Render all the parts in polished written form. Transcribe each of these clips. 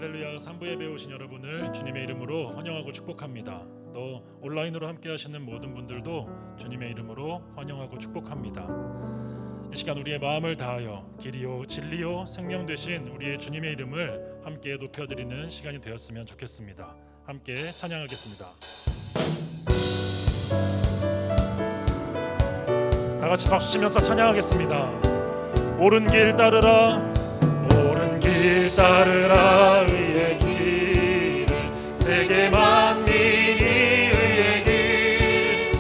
할렐루야. 3부 예배 오신 여러분을 주님의 이름으로 환영하고 축복합니다. 또 온라인으로 함께 하시는 모든 분들도 주님의 이름으로 환영하고 축복합니다. 이 시간 우리의 마음을 다하여 길이요 진리요 생명 되신 우리의 주님의 이름을 함께 높여드리는 시간이 되었으면 좋겠습니다. 함께 찬양하겠습니다. 다 같이 박수 치면서 찬양하겠습니다. 옳은 길 따르라, 옳은 길 따르라. 의의 길을 세계 만민이 의의 길,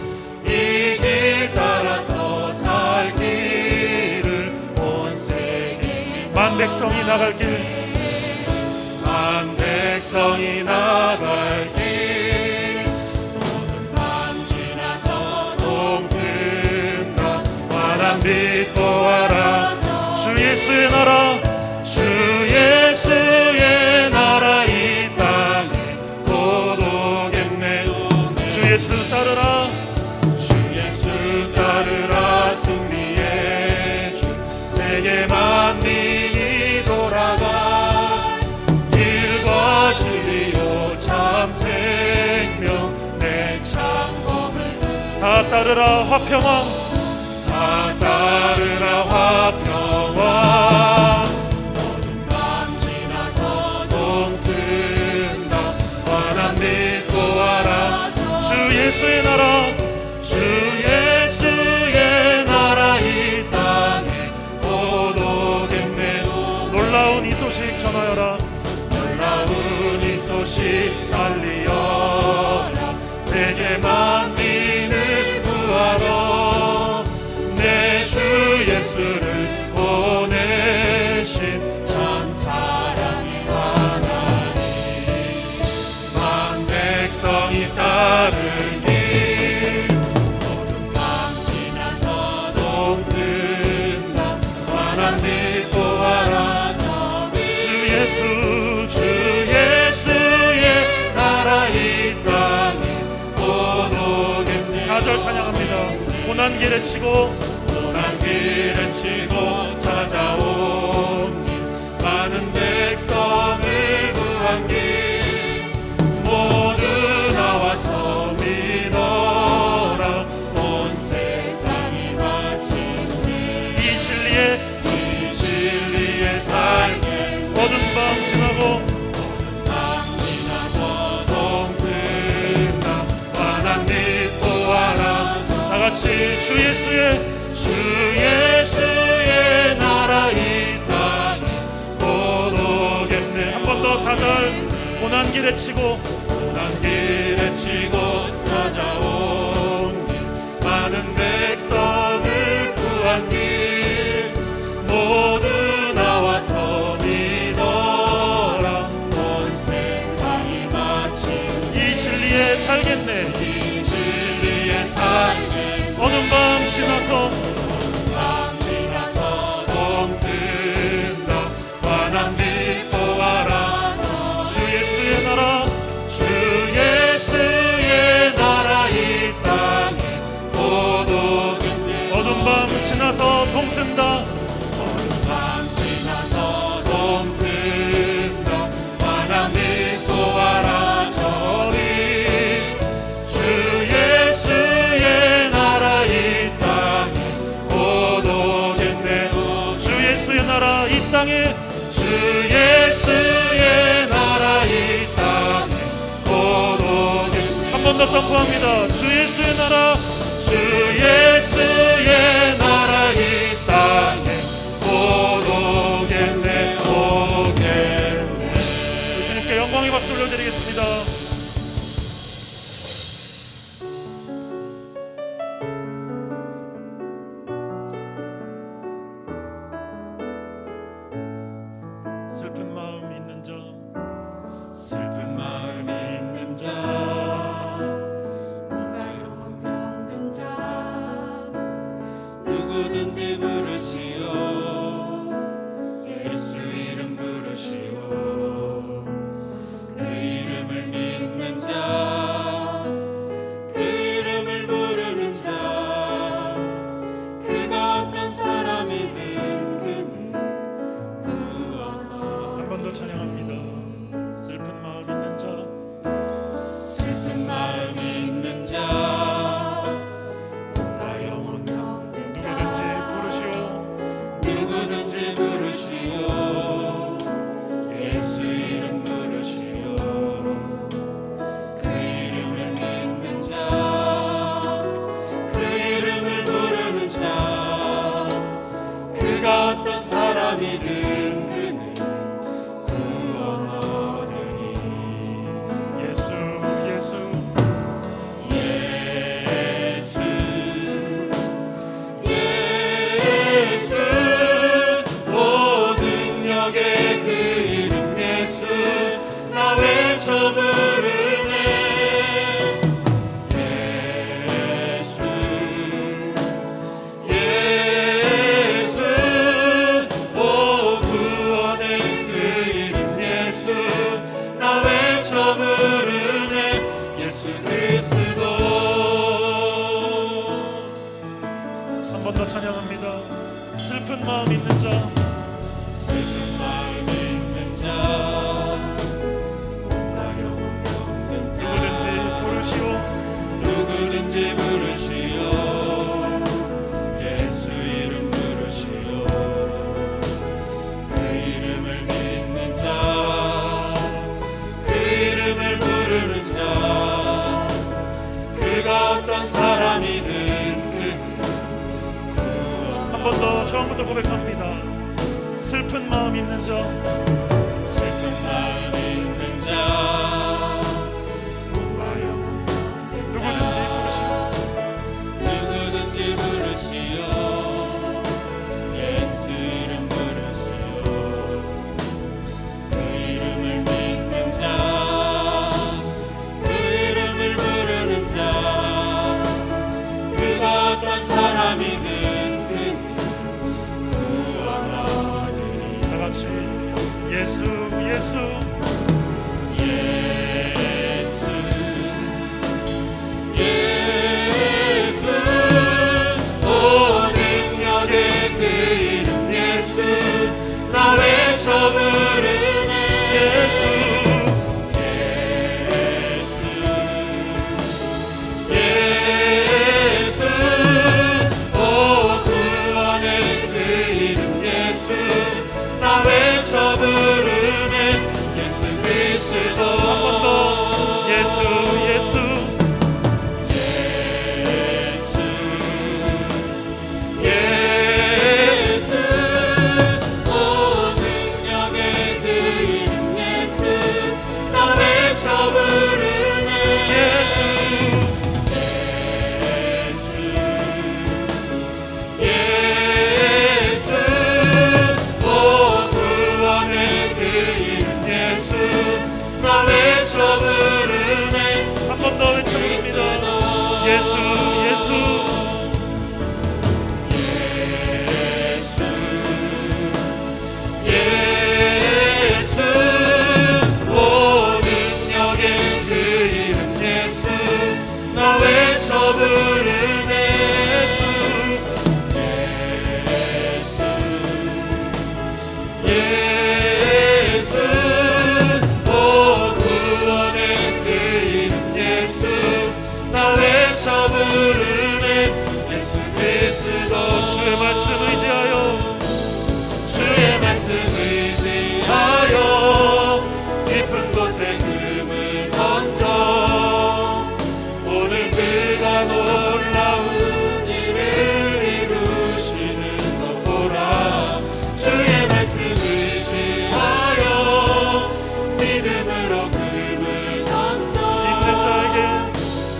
이 길 따라서 살 길을 온 세계 만 백성이 나갈 길, 만 백성이 나갈 길. 모든 밤 지나서 동튼다. 환한 빛 보아라. 주 예수의 나라, 주 예수의 나라 이 땅에 곧 오겠네. 주 예수 따르라, 주 예수 따르라. 승리의 주 세계 만민이 돌아가. 길과 진리요 참 생명 내 창검을 다 따르라. 화평왕 다 따르라. 화평왕 모든 밤 지나서 동튼다. 환한 빛 보아라. 주 예수의 나라, 주 예수의 나라 이 땅에 곧 오겠네. 놀라운 이 소식 전하여라. 놀라운 이 소식 알리어라. 세계 만민을 구하러 내 주 예수를 보내신 참 사랑의 하나님. 만 백성이 따를 길, 모든 밤 지나서 동튼다. 환한 빛 보아라. 주 예수, 주 예수의 나라 이 땅에 곧 오겠네. 4절 찬양합니다. 고난 길에 치고 고난 길에 치고 찾아온 길, 많은 백성을 구한 길, 모두 나와서 믿어라. 온 세상이 마친 이 진리에 살게. 모든 밤 지나고 동튼다. 환한 빛 보아라. 다 같이 주 예수의 나라 이 땅에 곧 오겠네. 한 번 더 4절. 고난 길에 치고 찾아온 길, 많은 백성을 구한 길, 모두 나와서 믿어라. 온 세상이 마친 이 진리에 살겠네. 이 진리에 살겠네. 어느 밤 지나서 동튼다. 환한 빛 보아라. 주 예수의 나라, 주 예수의 나라 이 땅에 곧 오겠네. 어두운 밤 지나서 동튼다. 어두운 밤 지나서 동튼다. 환한 빛 보아라. 저리 주 예수의 나라 이 땅에 곧 오겠네. 주 예수의 나라 이 땅에, 주 예수의 나라 이 땅에 곧 오겠네. 한 번 더 선포합니다. 주 예수의 나라, 주 예수의 나라 이 땅에 곧 오겠네. 오겠네. 주님께 영광의 박수 올려드리겠습니다. 슬픈 마음 있는 자, 슬픈 마음 있는 자, 뭔가 영혼 병든 자, 누구든지 부르시오. 예수 이름 부르시오. 그 이름을 믿는 자, 그 이름을 부르는 자, 그가 어떤 사람이든 그는 구원하오. 한 번 더 찬양합니다. 슬픈 마음 있는 자 슬픈 마음 있는 자 몸과 영혼 병든 자 누구든지 부르시오 누구든지 부르시오 예수 이름 부르시오 그 이름을 믿는 자 그 이름을 부르는 자 그가 어떤 사람이든 그는 한 번 더 처음부터 고백합니다. 슬픈 마음 있는 자 슬픈 마음 있는 자 몸과 영혼 누구든지 부르시오 누구든지 부르시오 예수 이름 부르시오 그 이름을 믿는 자 그 이름을 부르는 자 그가 어떤 사람이든 그는 구원하리니 다 같이 예수 예수 예수 예수 오 능력의 그 이름 예수 나 외쳐 부르네 예수 예수 예수 오 구원의 그 이름 예수 나 외쳐 부르네 예수 그리스도 한 번 더 예수 예수 예수 예수 오 능력의 그 이름 예수 나 외쳐 부르네 예수 예수 오 구원의 그 이름 예수 나 외쳐 부르네 한 번 더 외쳐봅니다. 예수 예수 예수 예수 오 능력의 그 이름 예수 나 외쳐 부르네 예수 예수 오 구원의 그 이름 예수 나 외쳐 부르네 예수 그리스도 주의 말씀 의지하여 주의 말씀 의지하여 깊은 곳에 금을 던져 오늘 그가 놀라운 일을 이루시는 것 보라 주의 말씀 의지하여 믿음으로 금을 던져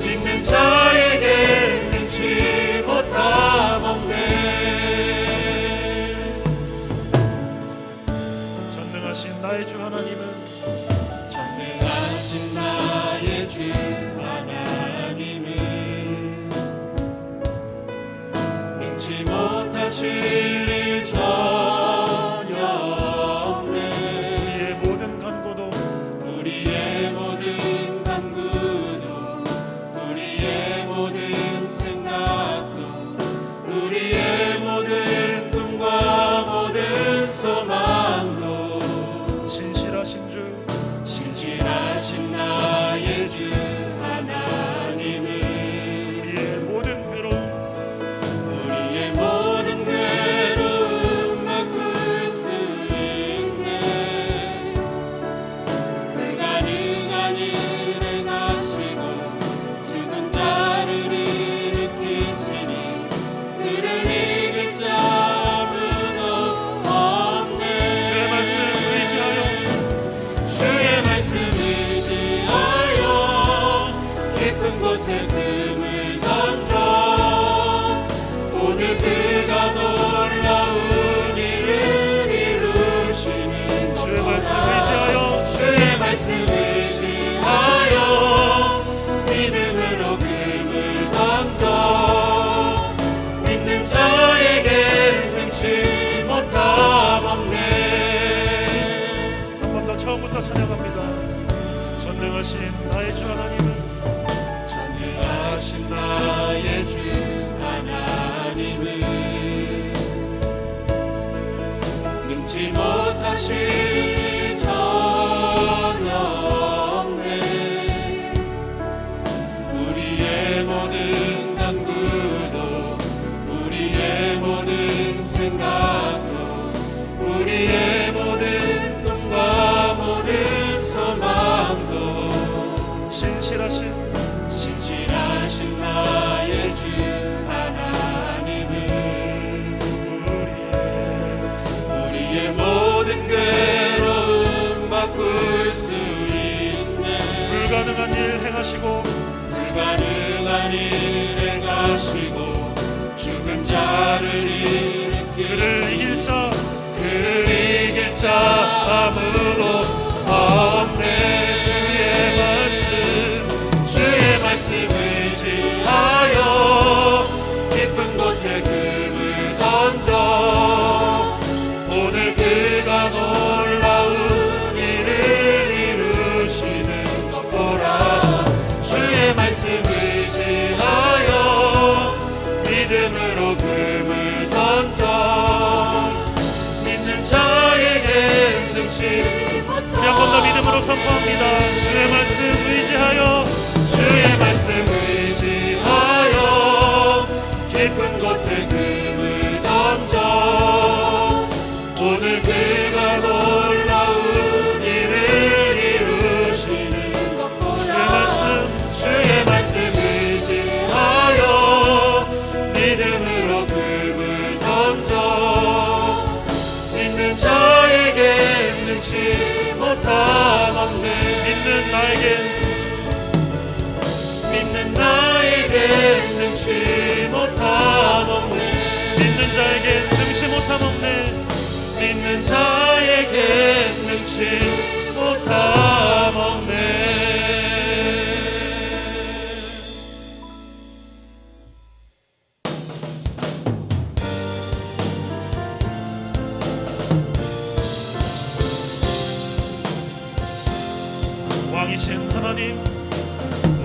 믿는 자에게 능치 못함 없네 전능하신 나의 주 하나님은 전능하신 나의 주 하나님은 능치 못하실 일 전혀 없네 우리의 모든 간구도 우리의 모든 간구도 우리의 모든 생각도 우리의 모든 꿈과 모든 소망도 신실하신 주 신실하신 나의 주 하나님은 우리의 모든 괴로움 우리의 모든 괴로움 바꿀 수 있네 불가능한 일을 하시고 죽은 자를 일으키시니 그를 이길 자 아무도 없네 주의 말씀 의지하여 주의 말씀 의지하여 깊은 곳에 금을 던져 오늘 그가 놀라운 일을 이루시는 것 주의 말씀 보라. 의지하여 주의 말씀 의지하여 믿음으로 금을 던져 믿는 자에게 능치 못함 없네 한 번 더 처음부터 찬양합니다. 전능하신 나의 주 하나님은 전능하신 나의 주 하나님은 기도합니다. 주의 말씀 의지하여 주의 말씀 의지하여 깊은 곳에 금을 던져 오늘 그가 놀라운 일을 이루시는 것 보라. 주의 말씀 의지하여 믿음으로 금을 던져 믿는 자에게 능치 못함 없네. 믿는 나에게 능치 못함 없네. 믿는 자에게 능치 못함 없네. 믿는 자에게 능치 못함 없네. 왕이신 하나님,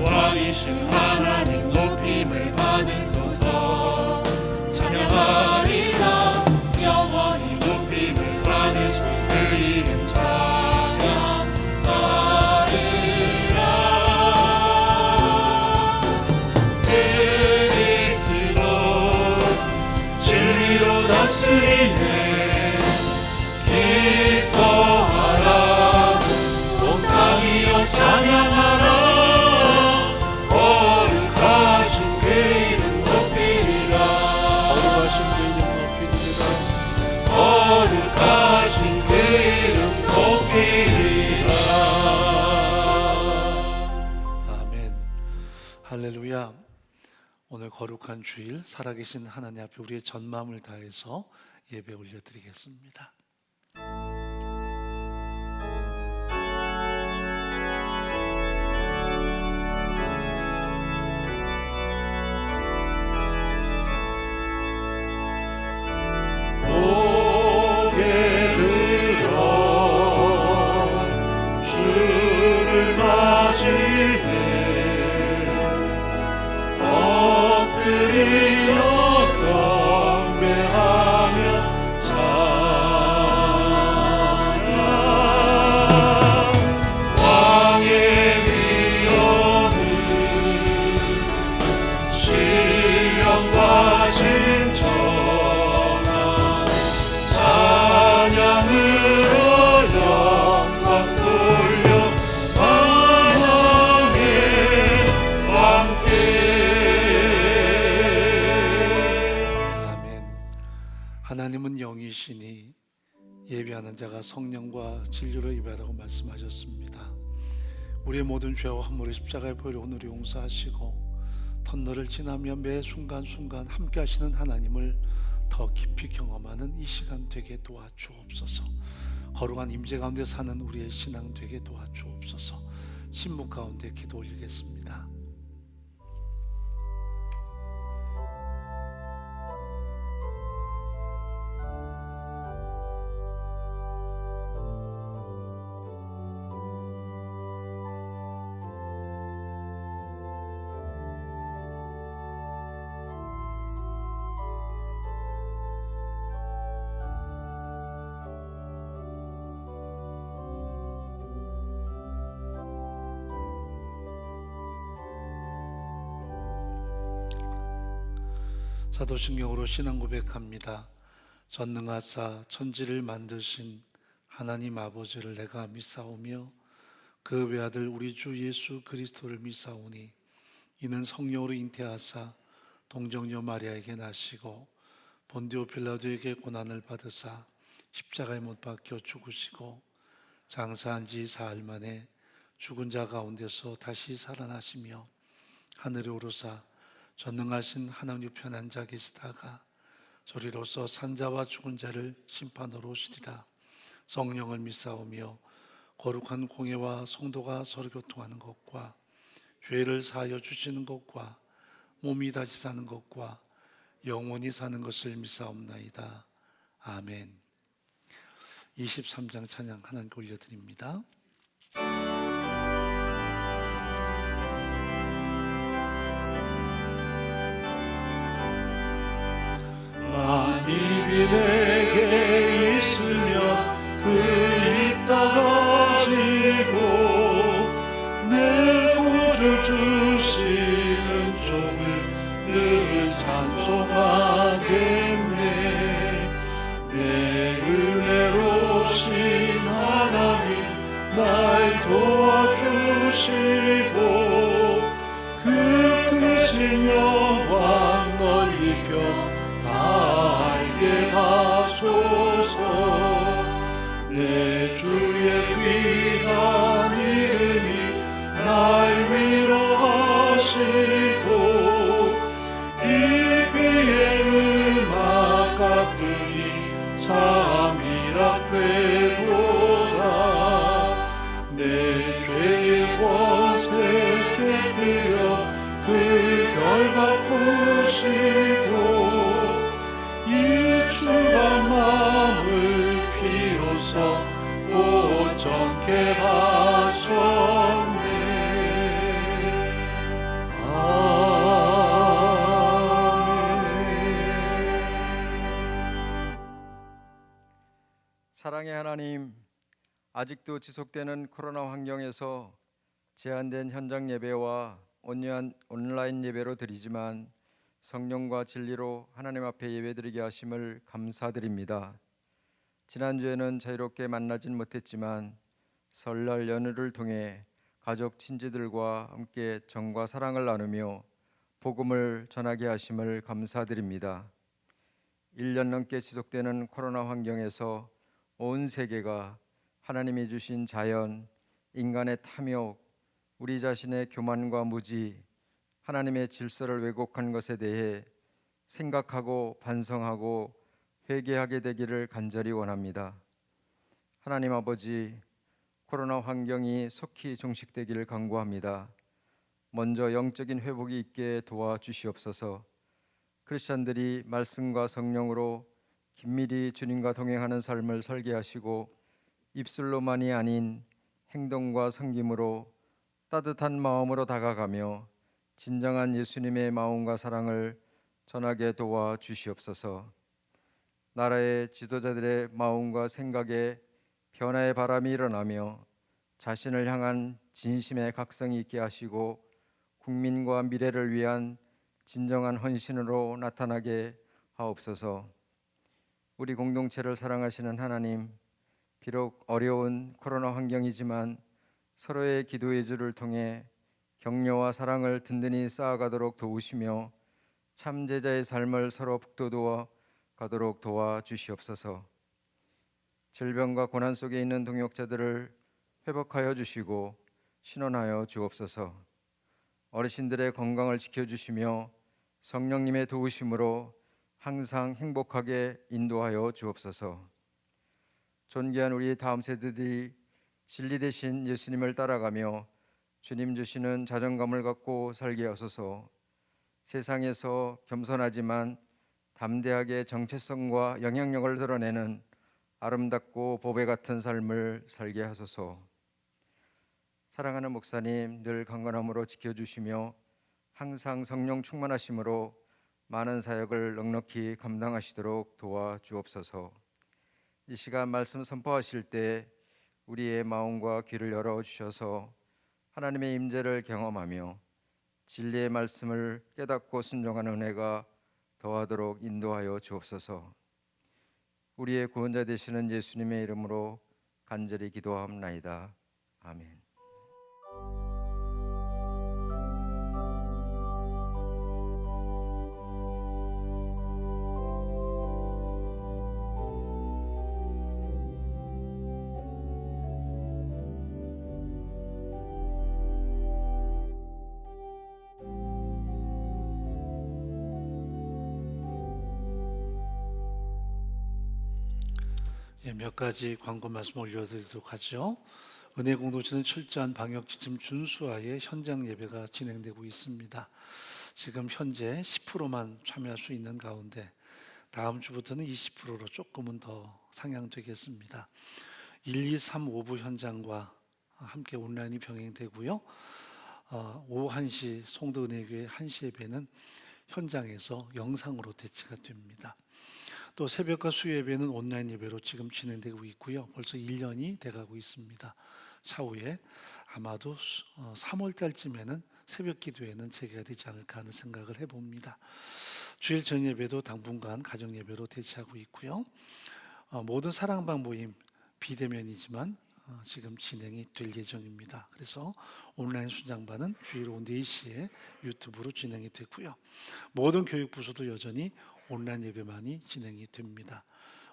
왕이신 하나님 높임을 받으소서. 찬양하리라 영원히 높임을 받으신 그 이름 찬양하리라. 그리스도 진리로 다스리네. 기뻐하라 온 땅이여 찬양하라. 거룩하신 그 이름 높이리라. 거룩하신 그 이름 높이리라. 아멘. 할렐루야. 오늘 거룩한 주일 살아계신 하나님 앞에 우리의 전 마음을 다해서 예배 올려드리겠습니다. 고개 들어 주를 맞이해 엎드리며 경배하며 찬양. 왕의 위엄은 신령과 진정한 찬양으로 영광 돌려 만왕의 왕께. 아멘. 하나님은 영이시니 예배하는 자가 성령과 진리로 예배하라고 말씀하셨습니다. 우리의 모든 죄와 허물을 십자가에 보혈로 오늘 용서하시고 터널을 지나며 매 순간순간 함께 하시는 하나님을 더 깊이 경험하는 이 시간 되게 도와주옵소서. 거룩한 임재 가운데 사는 우리의 신앙 되게 도와주옵소서. 신문 가운데 기도 올리겠습니다. 사도신경으로 신앙 고백합니다. 전능하사 천지를 만드신 하나님 아버지를 내가 믿사오며 그 외아들 우리 주 예수 그리스도를 믿사오니 이는 성령으로 잉태하사 동정녀 마리아에게 나시고 본디오 빌라도에게 고난을 받으사 십자가에 못 박혀 죽으시고 장사한 지 사흘 만에 죽은 자 가운데서 다시 살아나시며 하늘에 오르사 전능하신 하나님 우편 앉아 계시다가 저리로서 산자와 죽은 자를 심판하러 오시리라. 성령을 믿사오며 거룩한 공회와 성도가 서로 교통하는 것과 죄를 사하여 주시는 것과 몸이 다시 사는 것과 영원히 사는 것을 믿사옵나이다. 아멘. 23장 찬양 하나님께 올려드립니다. 만입이 내게 있으면 그 입 다 가지고 찬송하겠네. 내 은혜로우신 하나님 날 도와주시고 그 크신 영광 널리 펴 다 알게 하소서. 내 주의 귀한 이름이 날 위로하시고 이 귀의 음악 같으니 참이라 되도다. 내 죄의 권세 깨뜨려 그 결박 푸시고 이 주가 마음을 비로소 온전케 하셨네. 사랑의 하나님, 아직도 지속되는 코로나 환경에서 제한된 현장 예배와 온라인 예배로 드리지만 성령과 진리로 하나님 앞에 예배드리게 하심을 감사드립니다. 지난주에는 자유롭게 만나진 못했지만 설날 연휴를 통해 가족 친지들과 함께 정과 사랑을 나누며 복음을 전하게 하심을 감사드립니다. 1년 넘게 지속되는 코로나 환경에서 온 세계가 하나님이 주신 자연, 인간의 탐욕, 우리 자신의 교만과 무지, 하나님의 질서를 왜곡한 것에 대해 생각하고 반성하고 회개하게 되기를 간절히 원합니다. 하나님 아버지, 코로나 환경이 속히 종식되기를 간구합니다. 먼저 영적인 회복이 있게 도와주시옵소서. 크리스찬들이 말씀과 성령으로 긴밀히 주님과 동행하는 삶을 설계하시고 입술로만이 아닌 행동과 섬김으로 따뜻한 마음으로 다가가며 진정한 예수님의 마음과 사랑을 전하게 도와주시옵소서. 나라의 지도자들의 마음과 생각에 변화의 바람이 일어나며 자신을 향한 진심의 각성이 있게 하시고 국민과 미래를 위한 진정한 헌신으로 나타나게 하옵소서. 우리 공동체를 사랑하시는 하나님, 비록 어려운 코로나 환경이지만 서로의 기도의 줄을 통해 격려와 사랑을 든든히 쌓아가도록 도우시며 참 제자의 삶을 서로 북돋워 가도록 도와주시옵소서. 질병과 고난 속에 있는 동역자들을 회복하여 주시고 신원하여 주옵소서. 어르신들의 건강을 지켜주시며 성령님의 도우심으로 항상 행복하게 인도하여 주옵소서. 존귀한 우리 다음 세대들이 진리 되신 예수님을 따라가며 주님 주시는 자존감을 갖고 살게 하소서. 세상에서 겸손하지만 담대하게 정체성과 영향력을 드러내는 아름답고 보배 같은 삶을 살게 하소서. 사랑하는 목사님 늘 강건함으로 지켜주시며 항상 성령 충만하심으로 많은 사역을 넉넉히 감당하시도록 도와주옵소서. 이 시간 말씀 선포하실 때 우리의 마음과 귀를 열어주셔서 하나님의 임재를 경험하며 진리의 말씀을 깨닫고 순종하는 은혜가 더하도록 인도하여 주옵소서. 우리의 구원자 되시는 예수님의 이름으로 간절히 기도하옵나이다. 아멘. 몇 가지 광고 말씀 올려드리도록 하죠. 은혜 공동체는 철저한 방역 지침 준수하에 현장 예배가 진행되고 있습니다. 지금 현재 10%만 참여할 수 있는 가운데 다음 주부터는 20%로 조금은 더 상향되겠습니다. 1, 2, 3, 5부 현장과 함께 온라인이 병행되고요. 오후 1시 송도은혜교회 1시 예배는 현장에서 영상으로 대체가 됩니다. 또 새벽과 수요 예배는 온라인 예배로 지금 진행되고 있고요. 벌써 1년이 돼가고 있습니다. 차후에 아마도 3월 달쯤에는 새벽 기도회는 재개가 되지 않을까 하는 생각을 해봅니다. 주일 전 예배도 당분간 가정 예배로 대체하고 있고요. 모든 사랑방 모임 비대면이지만 지금 진행이 될 예정입니다. 그래서 온라인 순장반은 주일 오후 4시에 유튜브로 진행이 되고요. 모든 교육부서도 여전히 온라인 예배만이 진행이 됩니다.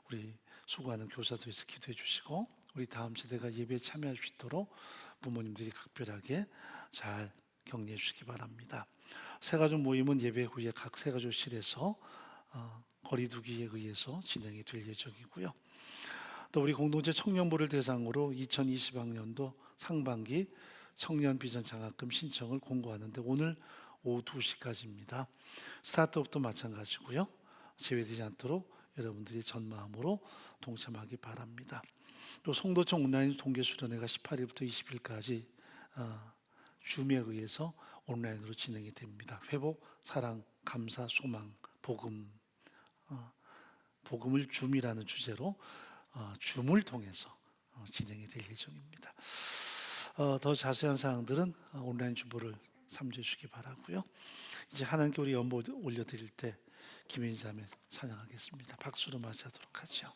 우리 수고하는 교사들에서 기도해 주시고 우리 다음 세대가 예배에 참여할 수 있도록 부모님들이 각별하게 잘 격려해 주시기 바랍니다. 새가족 모임은 예배 후에 각 새가족실에서 거리두기에 의해서 진행이 될 예정이고요. 또 우리 공동체 청년부를 대상으로 2020학년도 상반기 청년 비전 장학금 신청을 공고하는데 오늘 오후 2시까지입니다. 스타트업도 마찬가지고요. 제외되지 않도록 여러분들이 전마음으로 동참하기 바랍니다. 또 송도청 온라인 동계수련회가 18일부터 20일까지 줌에 의해서 온라인으로 진행이 됩니다. 회복, 사랑, 감사, 소망, 복음, 복음을 줌이라는 주제로 줌을 통해서 진행이 될 예정입니다. 더 자세한 사항들은 온라인 주보를 참조해 주시기 바라고요. 이제 하나님께 우리 연보 올려드릴 때 김인자매 찬양하겠습니다. 박수로 맞이하도록 하죠.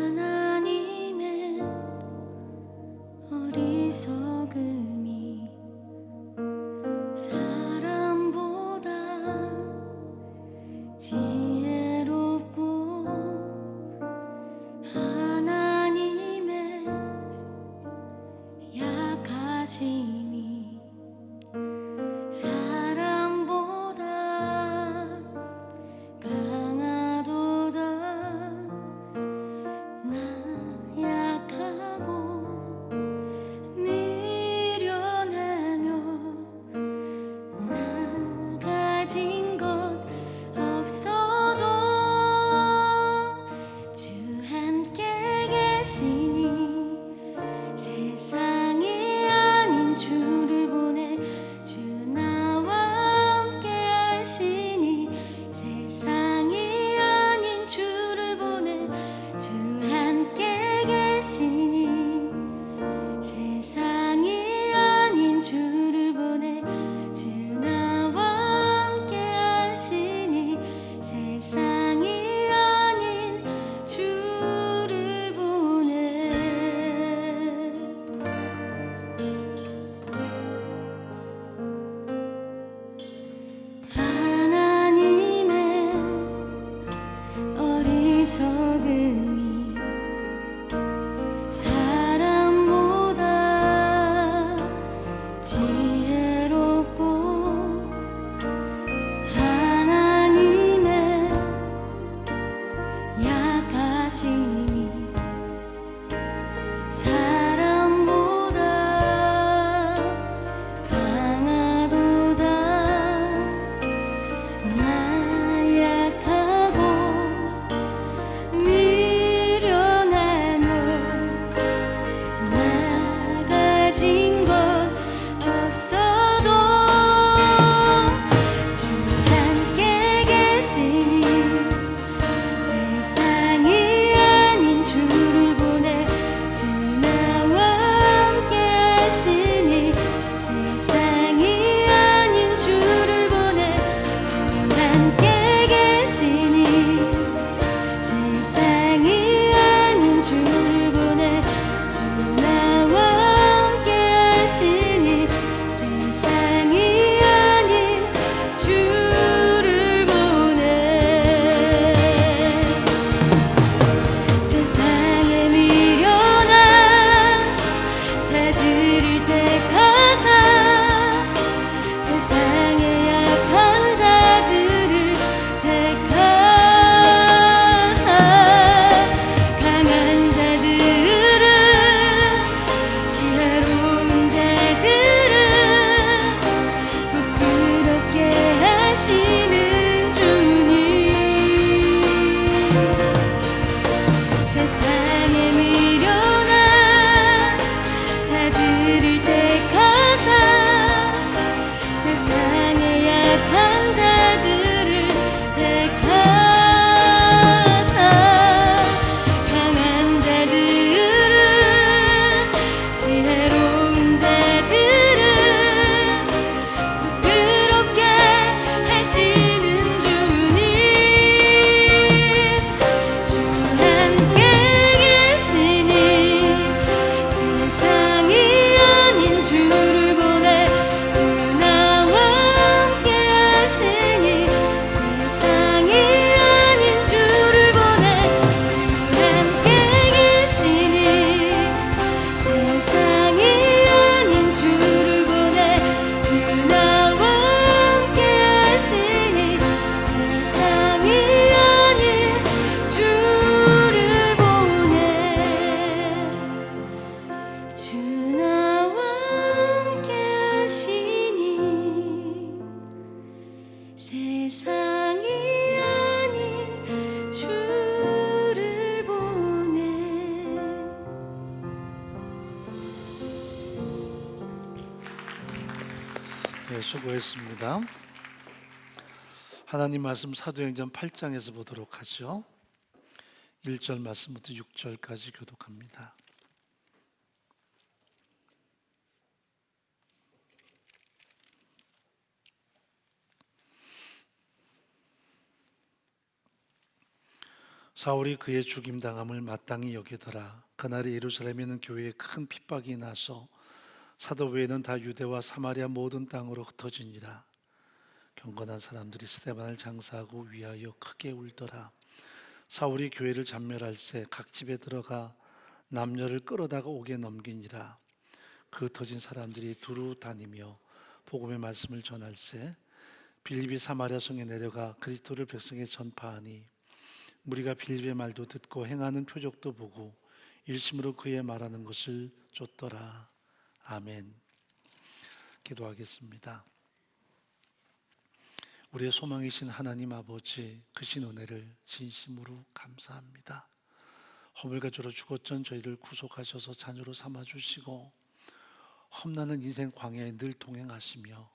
하나님의 어리석음이 사람보다 지혜롭고 하나님의 약하심이 사람보다 강하도다. 나 약하고 미련하며 나 가진 것 없어도 주 함께 계시니 세상이 아닌 주를 보내 주 나와 함께 하시니 세상이 아닌 주를 보내 주 함께 계시니 세상이 아닌 주를 보내 주 나와 함께 하시니 세상이 아닌 주를 보내 네, 수고했습니다. 하나님 말씀 사도행전 8장에서 보도록 하죠. 1절 말씀부터 6절까지 교독합니다. 사울이 그의 죽임당함을 마땅히 여기더라. 그날에 예루살렘에는 교회에 큰 핍박이 나서 사도 외에는 다 유대와 사마리아 모든 땅으로 흩어지니라. 경건한 사람들이 스데반을 장사하고 위하여 크게 울더라. 사울이 교회를 잔멸할새 각 집에 들어가 남녀를 끌어다가 옥에 넘기니라. 그 흩어진 사람들이 두루 다니며 복음의 말씀을 전할새 빌립이 사마리아 성에 내려가 그리스도를 백성에 전파하니 무리가 빌립의 말도 듣고 행하는 표적도 보고 일심으로 그의 말하는 것을 쫓더라. 아멘. 기도하겠습니다. 우리의 소망이신 하나님 아버지, 크신 은혜를 진심으로 감사합니다. 허물과죄로 죽었던 저희를 구속하셔서 자녀로 삼아주시고 험난한 인생 광야에 늘 동행하시며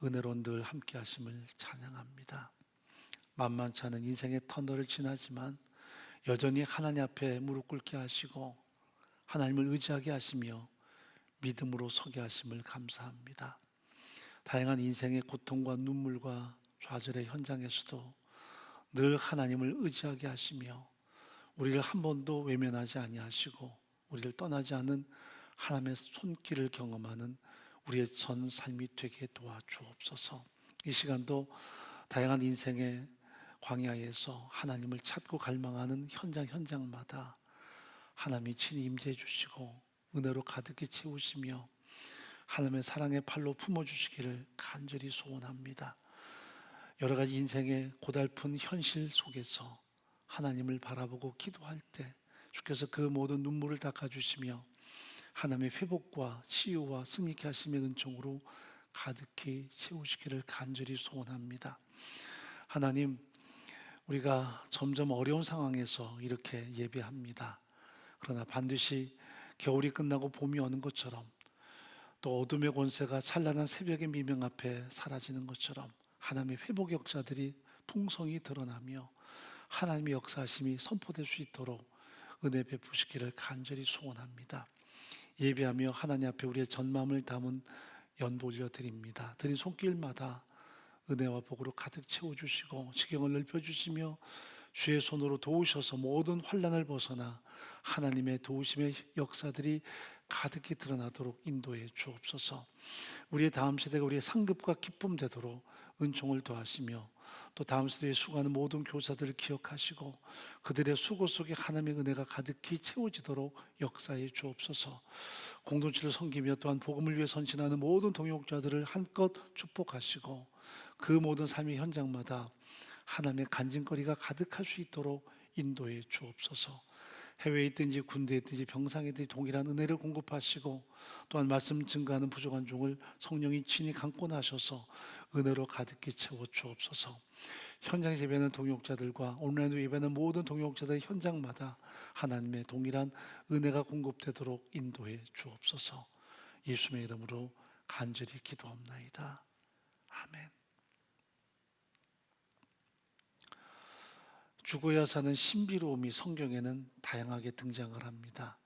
은혜로 늘 함께 하심을 찬양합니다. 만만치 않은 인생의 터널을 지나지만 여전히 하나님 앞에 무릎 꿇게 하시고 하나님을 의지하게 하시며 믿음으로 서게 하심을 감사합니다. 다양한 인생의 고통과 눈물과 좌절의 현장에서도 늘 하나님을 의지하게 하시며 우리를 한 번도 외면하지 아니하시고 우리를 떠나지 않은 하나님의 손길을 경험하는 우리의 전 삶이 되게 도와주옵소서. 이 시간도 다양한 인생의 광야에서 하나님을 찾고 갈망하는 현장마다 하나님이 친히 임재해 주시고 은혜로 가득히 채우시며 하나님의 사랑의 팔로 품어주시기를 간절히 소원합니다. 여러 가지 인생의 고달픈 현실 속에서 하나님을 바라보고 기도할 때 주께서 그 모든 눈물을 닦아주시며 하나님의 회복과 치유와 승리케 하심의 은총으로 가득히 채우시기를 간절히 소원합니다. 하나님, 우리가 점점 어려운 상황에서 이렇게 예배합니다. 그러나 반드시 겨울이 끝나고 봄이 오는 것처럼 또 어둠의 권세가 찬란한 새벽의 미명 앞에 사라지는 것처럼 하나님의 회복의 역사들이 풍성히 드러나며 하나님의 역사하심이 선포될 수 있도록 은혜 베푸시기를 간절히 소원합니다. 예배하며 하나님 앞에 우리의 전마음을 담은 연보 올려드립니다. 드린 손길마다 은혜와 복으로 가득 채워주시고 지경을 넓혀주시며 주의 손으로 도우셔서 모든 환난을 벗어나 하나님의 도우심의 역사들이 가득히 드러나도록 인도해 주옵소서. 우리의 다음 세대가 우리의 상급과 기쁨 되도록 은총을 더하시며 또 다음 세대에 수고하는 모든 교사들을 기억하시고 그들의 수고 속에 하나님의 은혜가 가득히 채워지도록 역사해 주옵소서. 공동체를 섬기며 또한 복음을 위해 선신하는 모든 동역자들을 한껏 축복하시고 그 모든 삶의 현장마다 하나님의 간증거리가 가득할 수 있도록 인도해 주옵소서. 해외에 있든지 군대에 있든지 병상에 있든지 동일한 은혜를 공급하시고 또한 말씀 증거하는 부족한 종을 성령이 친히 감고 나셔서 은혜로 가득히 채워 주옵소서. 현장에서 예배하는 동역자들과 온라인으로 예배하는 모든 동역자들의 현장마다 하나님의 동일한 은혜가 공급되도록 인도해 주옵소서. 예수님의 이름으로 간절히 기도합나이다. 아멘. 죽어야 사는 신비로움이 성경에는 다양하게 등장을 합니다.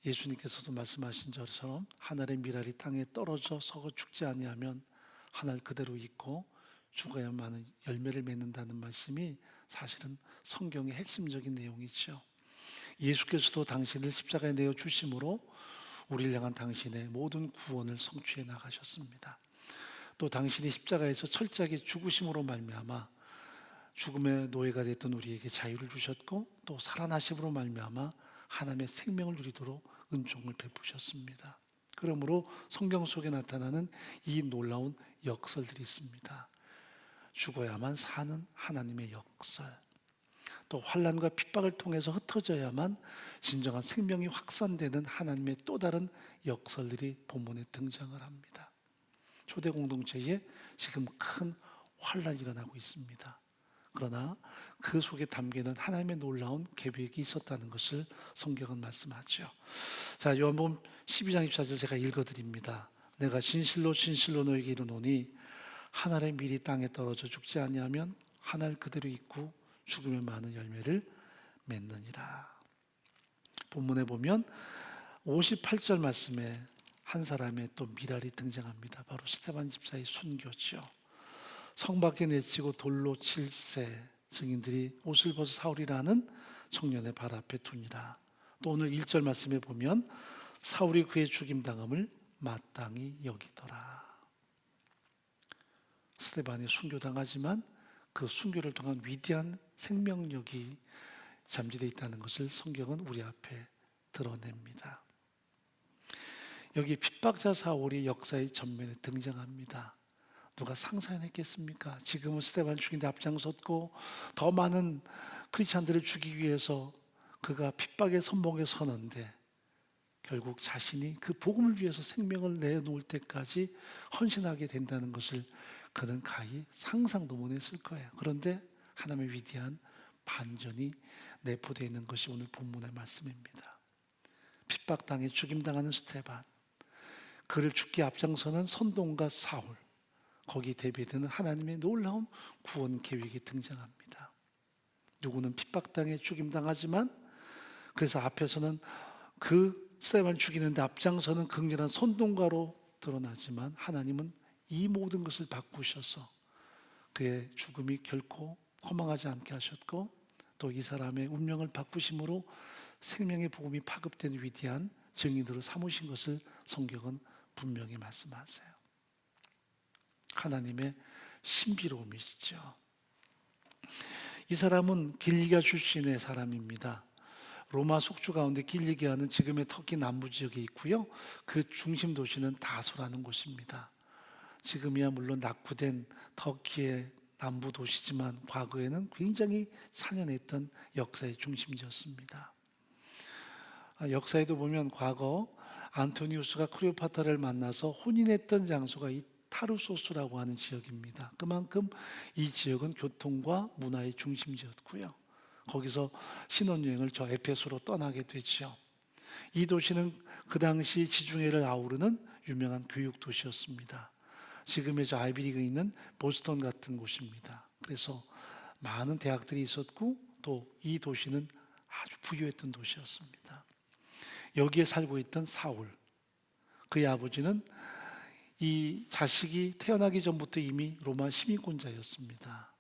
예수님께서도 말씀하신 것처럼 하늘의 미랄이 땅에 떨어져 썩어 죽지 아니하면 하늘 그대로 있고 죽어야만 열매를 맺는다는 말씀이 사실은 성경의 핵심적인 내용이죠. 예수께서도 당신을 십자가에 내어 주심으로 우리를 향한 당신의 모든 구원을 성취해 나가셨습니다. 또 당신이 십자가에서 철저하게 죽으심으로 말미암아 죽음의 노예가 됐던 우리에게 자유를 주셨고 또 살아나심으로 말미암아 하나님의 생명을 누리도록 은총을 베푸셨습니다. 그러므로 성경 속에 나타나는 이 놀라운 역설들이 있습니다. 죽어야만 사는 하나님의 역설, 또 환난과 핍박을 통해서 흩어져야만 진정한 생명이 확산되는 하나님의 또 다른 역설들이 본문에 등장을 합니다. 초대 공동체에 지금 큰 환난이 일어나고 있습니다. 그러나 그 속에 담겨있는 하나님의 놀라운 계획이 있었다는 것을 성경은 말씀하죠. 자, 요한복음 12장 24절 제가 읽어드립니다. 내가 진실로 진실로 너에게 이르노니 한 알의 밀이 땅에 떨어져 죽지 아니하면 한 알 그대로 있고 죽으면 많은 열매를 맺느니라. 본문에 보면 58절 말씀에 한 사람의 또 미랄이 등장합니다. 바로 스데반 집사의 순교죠. 성 밖에 내치고 돌로 칠세 증인들이 옷을 벗어 사울이라는 청년의 발 앞에 두니라. 또 오늘 1절 말씀에 보면 사울이 그의 죽임당함을 마땅히 여기더라. 스데반이 순교당하지만 그 순교를 통한 위대한 생명력이 잠재되어 있다는 것을 성경은 우리 앞에 드러냅니다. 여기 핍박자 사울이 역사의 전면에 등장합니다. 누가 상상했겠습니까? 지금은 스데반 죽이는데 앞장섰고 더 많은 크리스찬들을 죽이기 위해서 그가 핍박의 선봉에 서는데 결국 자신이 그 복음을 위해서 생명을 내놓을 때까지 헌신하게 된다는 것을 그는 가히 상상도 못했을 거예요. 그런데 하나님의 위대한 반전이 내포되어 있는 것이 오늘 본문의 말씀입니다. 핍박당해 죽임당하는 스데반, 그를 죽게 앞장서는 선동가 사울, 거기에 대비되는 하나님의 놀라운 구원 계획이 등장합니다. 누구는 핍박당해 죽임당하지만 그래서 앞에서는 그 스데반을 죽이는데 앞장서는 극렬한 선동가로 드러나지만 하나님은 이 모든 것을 바꾸셔서 그의 죽음이 결코 허망하지 않게 하셨고 또 이 사람의 운명을 바꾸심으로 생명의 복음이 파급된 위대한 증인으로 삼으신 것을 성경은 분명히 말씀하세요. 하나님의 신비로움이시죠. 이 사람은 길리기아 출신의 사람입니다. 로마 속주 가운데 길리기아는 지금의 터키 남부 지역에 있고요. 그 중심 도시는 다소라는 곳입니다. 지금이야 물론 낙후된 터키의 남부 도시지만 과거에는 굉장히 찬연했던 역사의 중심지였습니다. 역사에도 보면 과거 안토니우스가 클레오파트라를 만나서 혼인했던 장소가 이 타르소스라고 하는 지역입니다. 그만큼 이 지역은 교통과 문화의 중심지였고요. 거기서 신혼여행을 저 에페소로 떠나게 되죠. 이 도시는 그 당시 지중해를 아우르는 유명한 교육 도시였습니다. 지금의 저 아이비리그에 있는 보스턴 같은 곳입니다. 그래서 많은 대학들이 있었고 또 이 도시는 아주 부유했던 도시였습니다. 여기에 살고 있던 사울, 그의 아버지는 이 자식이 태어나기 전부터 이미 로마 시민권자였습니다.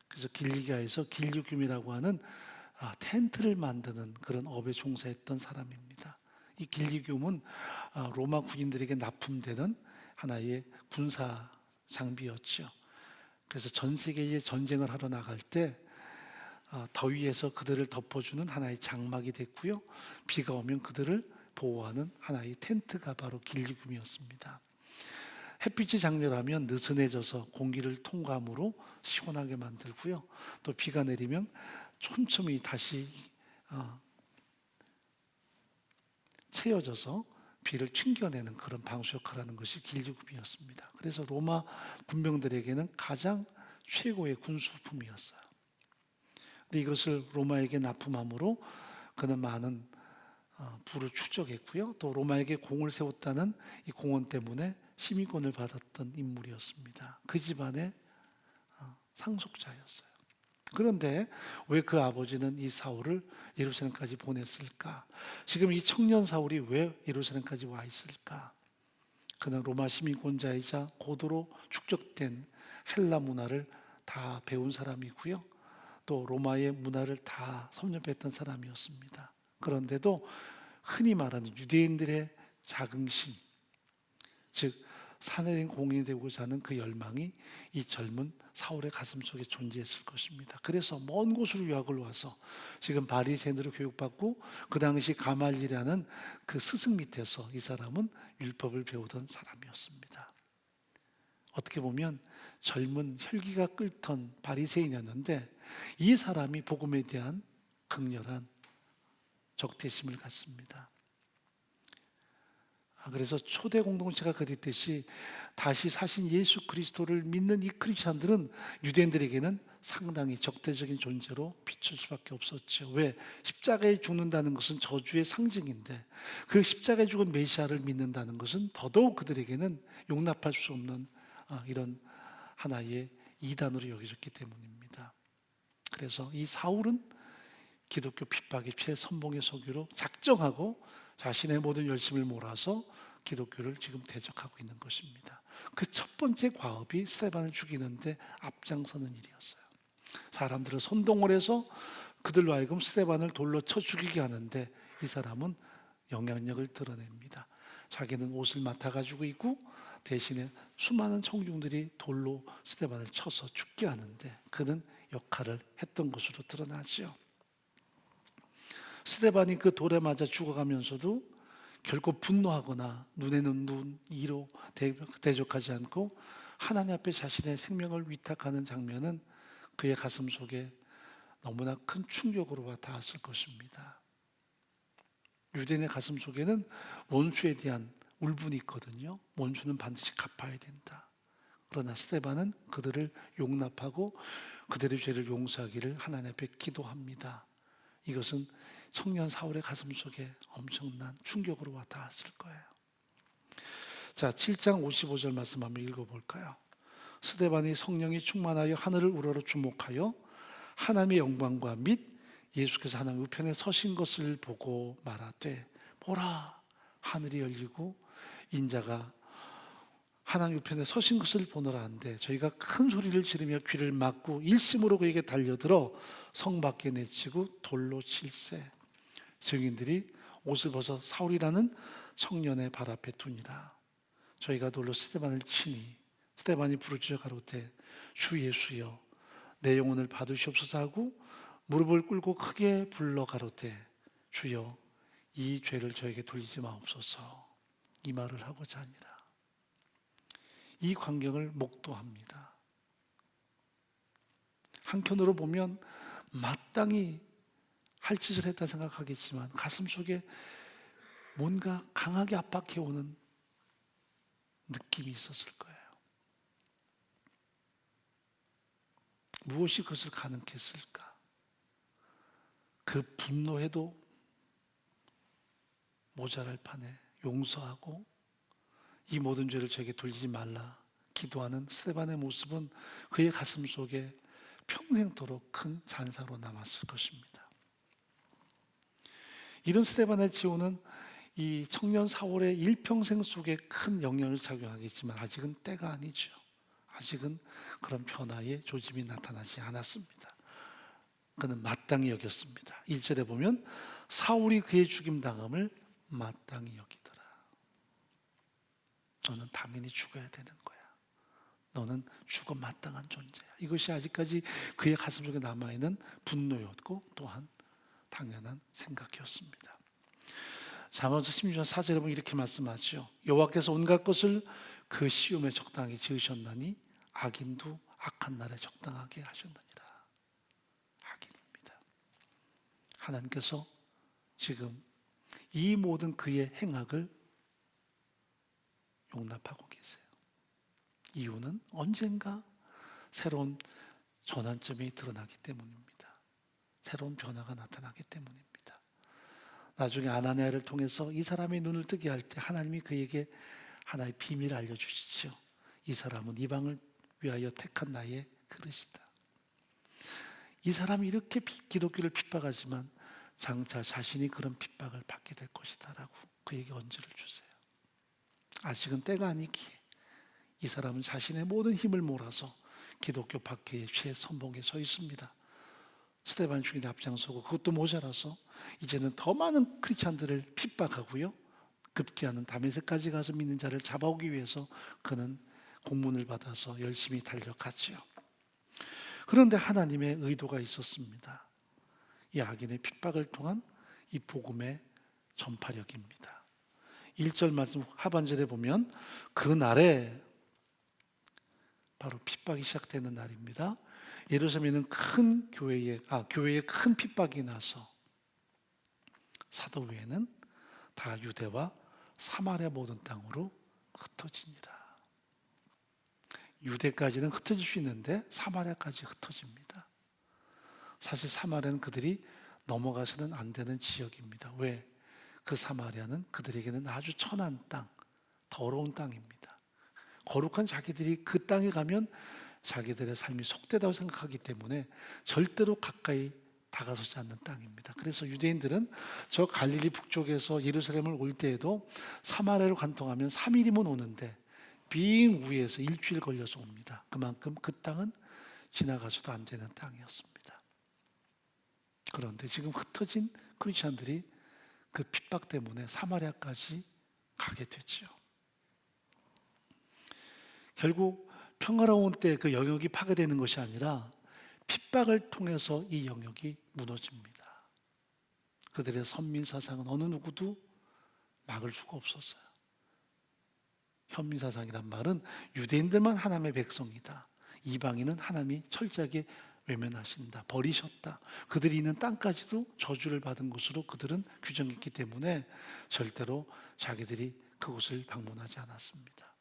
그래서 길리기아에서 길리뷴이라고 하는 텐트를 만드는 그런 업에 종사했던 사람입니다. 이 길리뷴은 로마 군인들에게 납품되는 하나의 군사 장비였죠. 그래서 전 세계에 전쟁을 하러 나갈 때 더위에서 그들을 덮어주는 하나의 장막이 됐고요. 비가 오면 그들을 보호하는 하나의 텐트가 바로 길리뷴이었습니다. 햇빛이 장렬하면 느슨해져서 공기를 통과함으로 시원하게 만들고요. 또 비가 내리면 촘촘히 다시 채워져서 비를 튕겨내는 그런 방수 역할을 하는 것이 길리뷴이었습니다. 그래서 로마 군병들에게는 가장 최고의 군수품이었어요. 근데 이것을 로마에게 납품함으로 그는 많은 부를 축적했고요. 또 로마에게 공을 세웠다는 이 공헌 때문에 시민권을 받았던 인물이었습니다. 그 집안의 상속자였어요. 그런데 왜 그 아버지는 이 사울을 예루살렘까지 보냈을까? 지금 이 청년 사울이 왜 예루살렘까지 와 있을까? 그는 로마 시민권자이자 고도로 축적된 헬라 문화를 다 배운 사람이고요. 또 로마의 문화를 다 섭렵했던 사람이었습니다. 그런데도 흔히 말하는 유대인들의 자긍심, 즉 사내린 공인이 되고자 하는 그 열망이 이 젊은 사울의 가슴 속에 존재했을 것입니다. 그래서 먼 곳으로 유학을 와서 지금 바리새인으로 교육받고 그 당시 가말리라는 그 스승 밑에서 이 사람은 율법을 배우던 사람이었습니다. 어떻게 보면 젊은 혈기가 끓던 바리새인이었는데 이 사람이 복음에 대한 극렬한 적대심을 갖습니다. 그래서 초대 공동체가 그랬듯이 다시 사신 예수 그리스도를 믿는 이 크리스찬들은 유대인들에게는 상당히 적대적인 존재로 비출 수밖에 없었죠. 왜? 십자가에 죽는다는 것은 저주의 상징인데 그 십자가에 죽은 메시아를 믿는다는 것은 더더욱 그들에게는 용납할 수 없는 이런 하나의 이단으로 여겨졌기 때문입니다. 그래서 이 사울은 기독교 핍박의 피해 선봉의 소교로 작정하고 자신의 모든 열심을 몰아서 기독교를 지금 대적하고 있는 것입니다. 그 첫 번째 과업이 스데반을 죽이는데 앞장서는 일이었어요. 사람들을 선동을 해서 그들로 하여금 스데반을 돌로 쳐 죽이게 하는데 이 사람은 영향력을 드러냅니다. 자기는 옷을 맡아가지고 있고 대신에 수많은 청중들이 돌로 스데반을 쳐서 죽게 하는데 그는 역할을 했던 것으로 드러나죠. 스데반이 그 돌에 맞아 죽어가면서도 결코 분노하거나 눈에는 눈, 이로 대적하지 않고 하나님 앞에 자신의 생명을 위탁하는 장면은 그의 가슴 속에 너무나 큰 충격으로 닿았을 것입니다. 유대인의 가슴 속에는 원수에 대한 울분이 있거든요. 원수는 반드시 갚아야 된다. 그러나 스데반은 그들을 용납하고 그들의 죄를 용서하기를 하나님 앞에 기도합니다. 이것은 청년 사울의 가슴 속에 엄청난 충격으로 와닿았을 거예요. 자, 7장 55절 말씀 한번 읽어볼까요? 스데반이 성령이 충만하여 하늘을 우러러 주목하여 하나님의 영광과 및 예수께서 하나님 우편에 서신 것을 보고 말하되 보라 하늘이 열리고 인자가 하나님 우편에 서신 것을 보노라 한데 저희가 큰 소리를 지르며 귀를 막고 일심으로 그에게 달려들어 성 밖에 내치고 돌로 칠세. 증인들이 옷을 벗어 사울이라는 청년의 발 앞에 두니라. 저희가 돌로 스데반을 치니 스데반이 부르짖어 가로되 주 예수여 내 영혼을 받으시옵소서 하고 무릎을 꿇고 크게 불러 가로되 주여 이 죄를 저에게 돌리지 마옵소서. 이 말을 하고자 하니라. 이 광경을 목도합니다. 한편으로 보면 마땅히 할 짓을 했다 생각하겠지만 가슴 속에 뭔가 강하게 압박해오는 느낌이 있었을 거예요. 무엇이 그것을 가능케 했을까? 그 분노해도 모자랄 판에 용서하고 이 모든 죄를 저에게 돌리지 말라 기도하는 스데반의 모습은 그의 가슴 속에 평생토록 큰 잔사로 남았을 것입니다. 이런 스데반의 지호는 이 청년 사울의 일평생 속에 큰 영향을 작용하겠지만 아직은 때가 아니죠. 아직은 그런 변화의 조짐이 나타나지 않았습니다. 그는 마땅히 여겼습니다. 1절에 보면 사울이 그의 죽임당함을 마땅히 여기더라. 너는 당연히 죽어야 되는 거야. 너는 죽어 마땅한 존재야. 이것이 아직까지 그의 가슴 속에 남아있는 분노였고 또한 당연한 생각이었습니다. 잠언서 16장 4절에 보면 이렇게 말씀하죠. 여호와께서 온갖 것을 그 시험에 적당히 지으셨나니 악인도 악한 날에 적당하게 하셨느니라. 악인입니다. 하나님께서 지금 이 모든 그의 행악을 용납하고 계세요. 이유는 언젠가 새로운 전환점이 드러나기 때문입니다. 새로운 변화가 나타나기 때문입니다. 나중에 아나니아를 통해서 이 사람의 눈을 뜨게 할 때 하나님이 그에게 하나의 비밀을 알려주시죠. 이 사람은 이방을 위하여 택한 나의 그릇이다. 이 사람이 이렇게 기독교를 핍박하지만 장차 자신이 그런 핍박을 받게 될 것이다 라고 그에게 언지를 주세요. 아직은 때가 아니기에 이 사람은 자신의 모든 힘을 몰아서 기독교 박해의 최선봉에 서 있습니다. 스데반 중에 앞장서고 그것도 모자라서 이제는 더 많은 크리스찬들을 핍박하고요. 급기야는 다메섹까지 가서 믿는 자를 잡아오기 위해서 그는 공문을 받아서 열심히 달려갔지요. 그런데 하나님의 의도가 있었습니다. 이 악인의 핍박을 통한 이 복음의 전파력입니다. 1절 말씀 하반절에 보면 그날에 바로 핍박이 시작되는 날입니다. 예루살렘에는 큰 교회에 큰 핍박이 나서 사도회는 다 유대와 사마리아 모든 땅으로 흩어지니라. 유대까지는 흩어질 수 있는데 사마리아까지 흩어집니다. 사실 사마리아는 그들이 넘어가서는 안 되는 지역입니다. 왜? 그 사마리아는 그들에게는 아주 천한 땅, 더러운 땅입니다. 거룩한 자기들이 그 땅에 가면 자기들의 삶이 속되다고 생각하기 때문에 절대로 가까이 다가서지 않는 땅입니다. 그래서 유대인들은 저 갈릴리 북쪽에서 예루살렘을 올 때에도 사마리아를 관통하면 3일이면 오는데 빙 위에서 일주일 걸려서 옵니다. 그만큼 그 땅은 지나가서도 안 되는 땅이었습니다. 그런데 지금 흩어진 크리스천들이 그 핍박 때문에 사마리아까지 가게 되죠. 결국 평화로운 때 그 영역이 파괴되는 것이 아니라 핍박을 통해서 이 영역이 무너집니다. 그들의 선민 사상은 어느 누구도 막을 수가 없었어요. 현민 사상이란 말은 유대인들만 하나님의 백성이다. 이방인은 하나님이 철저하게 외면하신다. 버리셨다. 그들이 있는 땅까지도 저주를 받은 곳으로 그들은 규정했기 때문에 절대로 자기들이 그곳을 방문하지 않았습니다.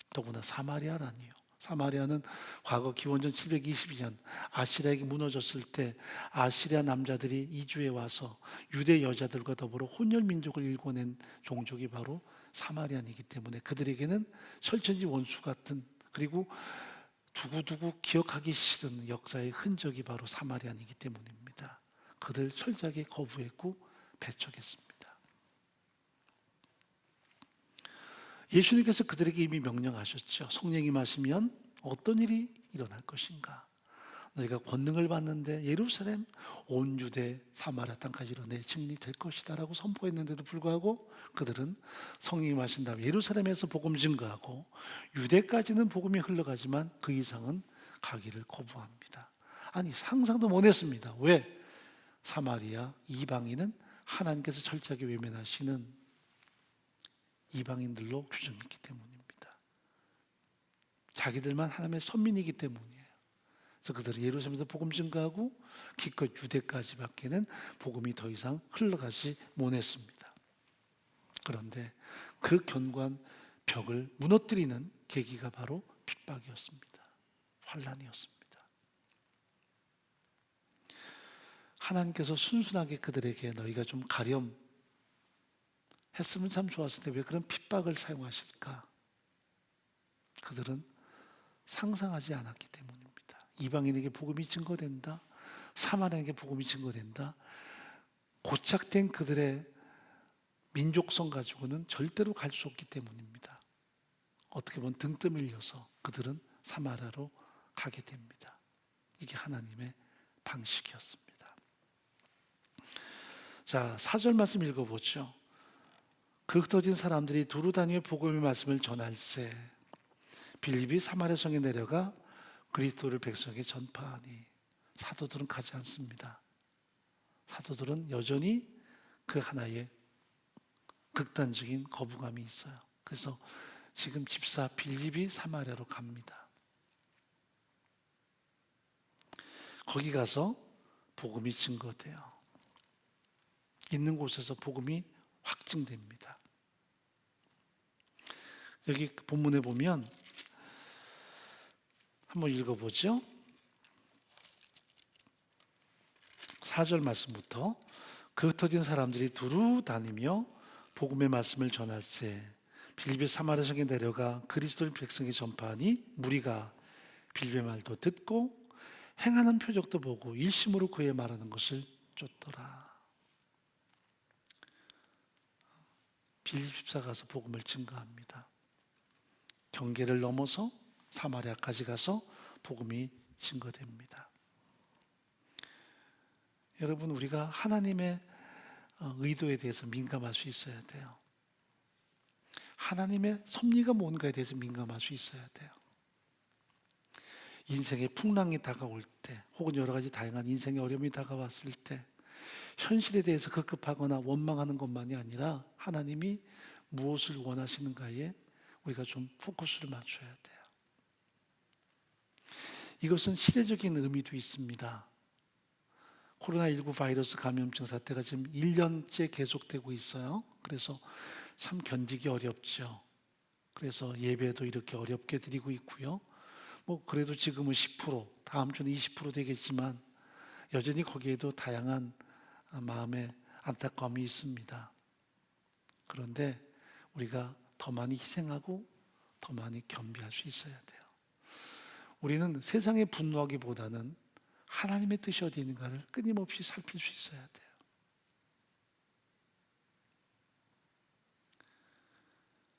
더구나 사마리아라니요. 사마리아는 과거 기원전 722년 아시리아에게 무너졌을 때 아시리아 남자들이 이주해 와서 유대 여자들과 더불어 혼혈 민족을 일궈낸 종족이 바로 사마리안이기 때문에 그들에게는 철천지 원수 같은, 그리고 두고두고 기억하기 싫은 역사의 흔적이 바로 사마리안이기 때문입니다. 그들 철저하게 거부했고 배척했습니다. 예수님께서 그들에게 이미 명령하셨죠. 성령이 임하시면 어떤 일이 일어날 것인가. 너희가 권능을 받는데 예루살렘, 온 유대, 사마리아 땅까지 이르러 내 증인이 될 것이다 라고 선포했는데도 불구하고 그들은 성령이 임하신 다음에 예루살렘에서 복음 증거하고 유대까지는 복음이 흘러가지만 그 이상은 가기를 거부합니다. 아니 상상도 못했습니다. 왜? 사마리아 이방인은 하나님께서 철저하게 외면하시는 이방인들로 규정했기 때문입니다. 자기들만 하나님의 선민이기 때문이에요. 그래서 그들은 예루살렘에서 복음 증거하고 기껏 유대까지밖에는 복음이 더 이상 흘러가지 못했습니다. 그런데 그 견고한 벽을 무너뜨리는 계기가 바로 핍박이었습니다. 환난이었습니다. 하나님께서 순순하게 그들에게 너희가 좀 가렴 했으면 참 좋았을 텐데 왜 그런 핍박을 사용하실까? 그들은 상상하지 않았기 때문입니다. 이방인에게 복음이 증거된다, 사마리아에게 복음이 증거된다, 고착된 그들의 민족성 가지고는 절대로 갈 수 없기 때문입니다. 어떻게 보면 등 떠밀려서 그들은 사마리아로 가게 됩니다. 이게 하나님의 방식이었습니다. 자, 4절 말씀 읽어보죠. 그 흩어진 사람들이 두루 다니며 복음의 말씀을 전할세 빌립이 사마리아 성에 내려가 그리스도를 백성에게 전파하니. 사도들은 가지 않습니다. 사도들은 여전히 그 하나의 극단적인 거부감이 있어요. 그래서 지금 집사 빌립이 사마리아로 갑니다. 거기 가서 복음이 증거돼요. 있는 곳에서 복음이 확증됩니다. 여기 본문에 보면 한번 읽어보죠. 4절 말씀부터 그 흩어진 사람들이 두루 다니며 복음의 말씀을 전할세 빌립이 사마리아 성에 내려가 그리스도의 백성에게 전파하니 무리가 빌립의 말도 듣고 행하는 표적도 보고 일심으로 그의 말하는 것을 쫓더라. 빌립 집사 가서 복음을 증거합니다. 경계를 넘어서 사마리아까지 가서 복음이 증거됩니다. 여러분, 우리가 하나님의 의도에 대해서 민감할 수 있어야 돼요. 하나님의 섭리가 뭔가에 대해서 민감할 수 있어야 돼요. 인생의 풍랑이 다가올 때, 혹은 여러 가지 다양한 인생의 어려움이 다가왔을 때 현실에 대해서 급급하거나 원망하는 것만이 아니라 하나님이 무엇을 원하시는가에 우리가 좀 포커스를 맞춰야 돼요. 이것은 시대적인 의미도 있습니다. 코로나19 바이러스 감염증 사태가 지금 1년째 계속되고 있어요. 그래서 참 견디기 어렵죠. 그래서 예배도 이렇게 어렵게 드리고 있고요. 뭐 그래도 지금은 10%, 다음 주는 20% 되겠지만 여전히 거기에도 다양한 마음의 안타까움이 있습니다. 그런데 우리가 더 많이 희생하고 더 많이 겸비할 수 있어야 돼요. 우리는 세상에 분노하기보다는 하나님의 뜻이 어디 있는가를 끊임없이 살필 수 있어야 돼요.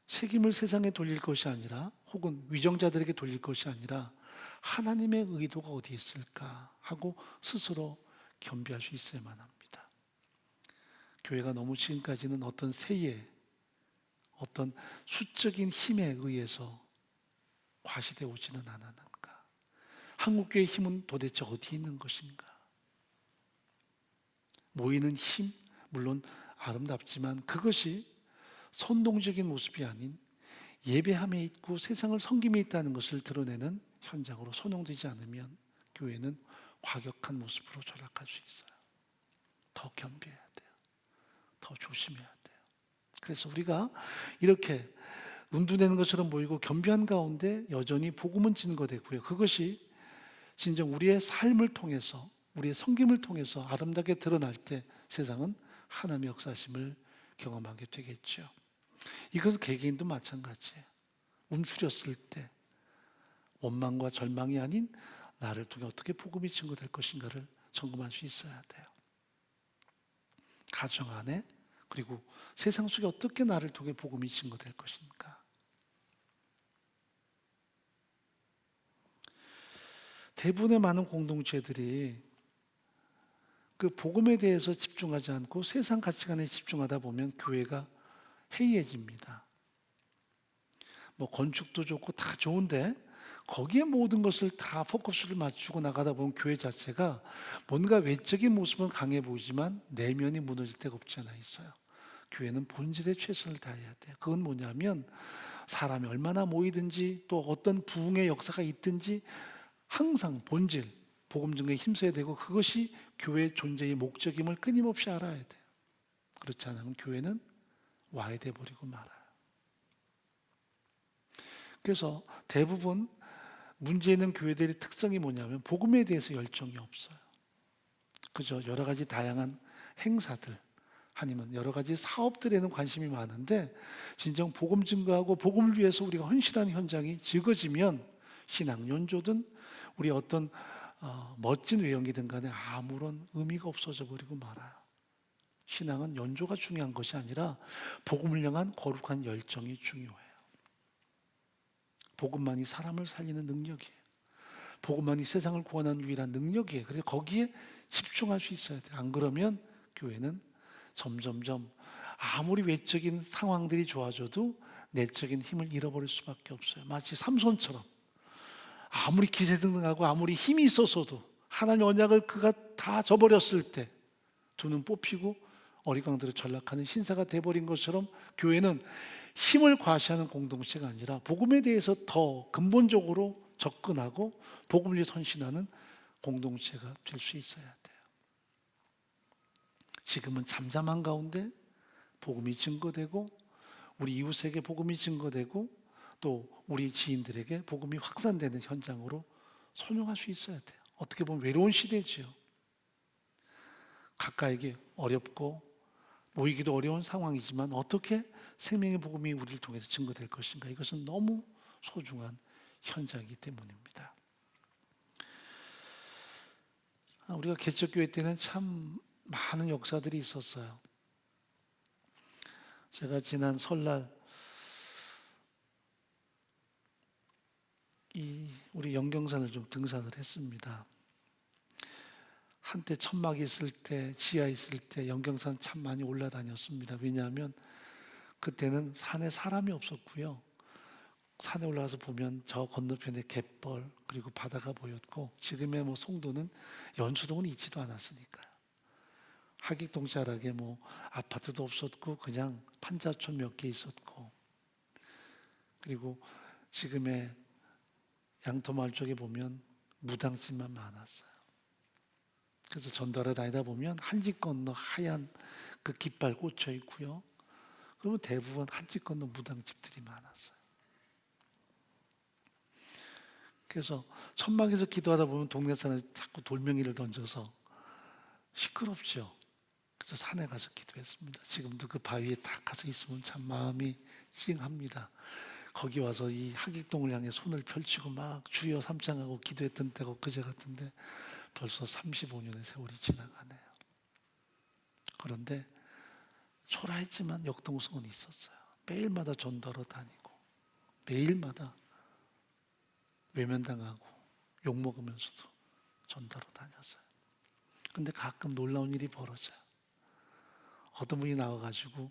책임을 세상에 돌릴 것이 아니라, 혹은 위정자들에게 돌릴 것이 아니라 하나님의 의도가 어디 있을까 하고 스스로 겸비할 수 있어야만 합니다. 교회가 너무 지금까지는 어떤 세에, 어떤 수적인 힘에 의해서 과시되어 오지는 않았는가? 한국교회의 힘은 도대체 어디 있는 것인가? 모이는 힘, 물론 아름답지만 그것이 선동적인 모습이 아닌 예배함에 있고 세상을 섬김에 있다는 것을 드러내는 현장으로 선용되지 않으면 교회는 과격한 모습으로 전락할 수 있어요. 더 겸비해야 돼요. 더 조심해야 돼요. 그래서 우리가 이렇게 운두내는 것처럼 보이고 겸비한 가운데 여전히 복음은 증거되고요. 그것이 진정 우리의 삶을 통해서, 우리의 섬김을 통해서 아름답게 드러날 때 세상은 하나님의 역사심을 경험하게 되겠죠. 이것은 개개인도 마찬가지예요. 움츠렸을 때 원망과 절망이 아닌 나를 통해 어떻게 복음이 증거될 것인가를 점검할 수 있어야 돼요. 가정 안에, 그리고 세상 속에 어떻게 나를 통해 복음이 증거될 것인가. 대부분의 많은 공동체들이 그 복음에 대해서 집중하지 않고 세상 가치관에 집중하다 보면 교회가 해이해집니다. 뭐 건축도 좋고 다 좋은데 거기에 모든 것을 다 포커스를 맞추고 나가다 보면 교회 자체가 뭔가 외적인 모습은 강해 보이지만 내면이 무너질 때가 없지 않아 있어요. 교회는 본질에 최선을 다해야 돼요. 그건 뭐냐면 사람이 얼마나 모이든지 또 어떤 부흥의 역사가 있든지 항상 본질, 복음 증거에 힘써야 되고 그것이 교회의 존재의 목적임을 끊임없이 알아야 돼요. 그렇지 않으면 교회는 와해돼 버리고 말아요. 그래서 대부분 문제 있는 교회들의 특성이 뭐냐면 복음에 대해서 열정이 없어요. 그저 여러 가지 다양한 행사들, 아니면 여러 가지 사업들에는 관심이 많은데 진정 복음 증거하고 복음을 위해서 우리가 헌신하는 현장이 적어지면 신앙 연조든 우리 어떤 멋진 외형이든 간에 아무런 의미가 없어져 버리고 말아요. 신앙은 연조가 중요한 것이 아니라 복음을 향한 거룩한 열정이 중요해요. 복음만이 사람을 살리는 능력이에요. 복음만이 세상을 구원하는 유일한 능력이에요. 그래서 거기에 집중할 수 있어야 돼요. 안 그러면 교회는 점점점 아무리 외적인 상황들이 좋아져도 내적인 힘을 잃어버릴 수밖에 없어요. 마치 삼손처럼 아무리 기세등등하고 아무리 힘이 있었어도 하나님의 언약을 그가 다 저버렸을 때 두 눈 뽑히고 어리광대로 전락하는 신사가 돼버린 것처럼 교회는 힘을 과시하는 공동체가 아니라 복음에 대해서 더 근본적으로 접근하고 복음을 위해 헌신하는 공동체가 될 수 있어야 돼요. 지금은 잠잠한 가운데 복음이 증거되고 우리 이웃에게 복음이 증거되고 또 우리 지인들에게 복음이 확산되는 현장으로 선용할 수 있어야 돼요. 어떻게 보면 외로운 시대지요. 가까이게 어렵고 모이기도 어려운 상황이지만 어떻게 생명의 복음이 우리를 통해서 증거될 것인가, 이것은 너무 소중한 현장이기 때문입니다. 우리가 개척교회 때는 참 많은 역사들이 있었어요. 제가 지난 설날 우리 영경산을 좀 등산을 했습니다. 한때 천막 있을 때, 지하 있을 때 영경산 참 많이 올라다녔습니다. 왜냐하면 그때는 산에 사람이 없었고요. 산에 올라가서 보면 저 건너편에 갯벌 그리고 바다가 보였고, 지금의 뭐 송도는 연수동은 있지도 않았으니까요. 하객동자락에 뭐 아파트도 없었고 그냥 판자촌 몇 개 있었고, 그리고 지금의 양토마을 쪽에 보면 무당집만 많았어요. 그래서 전달에 다니다 보면 한 집 건너 하얀 그 깃발 꽂혀 있고요. 그러면 대부분 한 집 건너 무당집들이 많았어요. 그래서 천막에서 기도하다 보면 동네 사람이 자꾸 돌멩이를 던져서 시끄럽죠. 그래서 산에 가서 기도했습니다. 지금도 그 바위에 딱 가서 있으면 참 마음이 찡합니다. 거기 와서 이 하객동을 향해 손을 펼치고 막 주여 삼창하고 기도했던 때가 그제 같은데 벌써 35년의 세월이 지나가네요. 그런데 초라했지만 역동성은 있었어요. 매일마다 전도하러 다니고 매일마다 외면당하고 욕먹으면서도 전도하러 다녔어요. 근데 가끔 놀라운 일이 벌어져요. 어떤 분이 나와가지고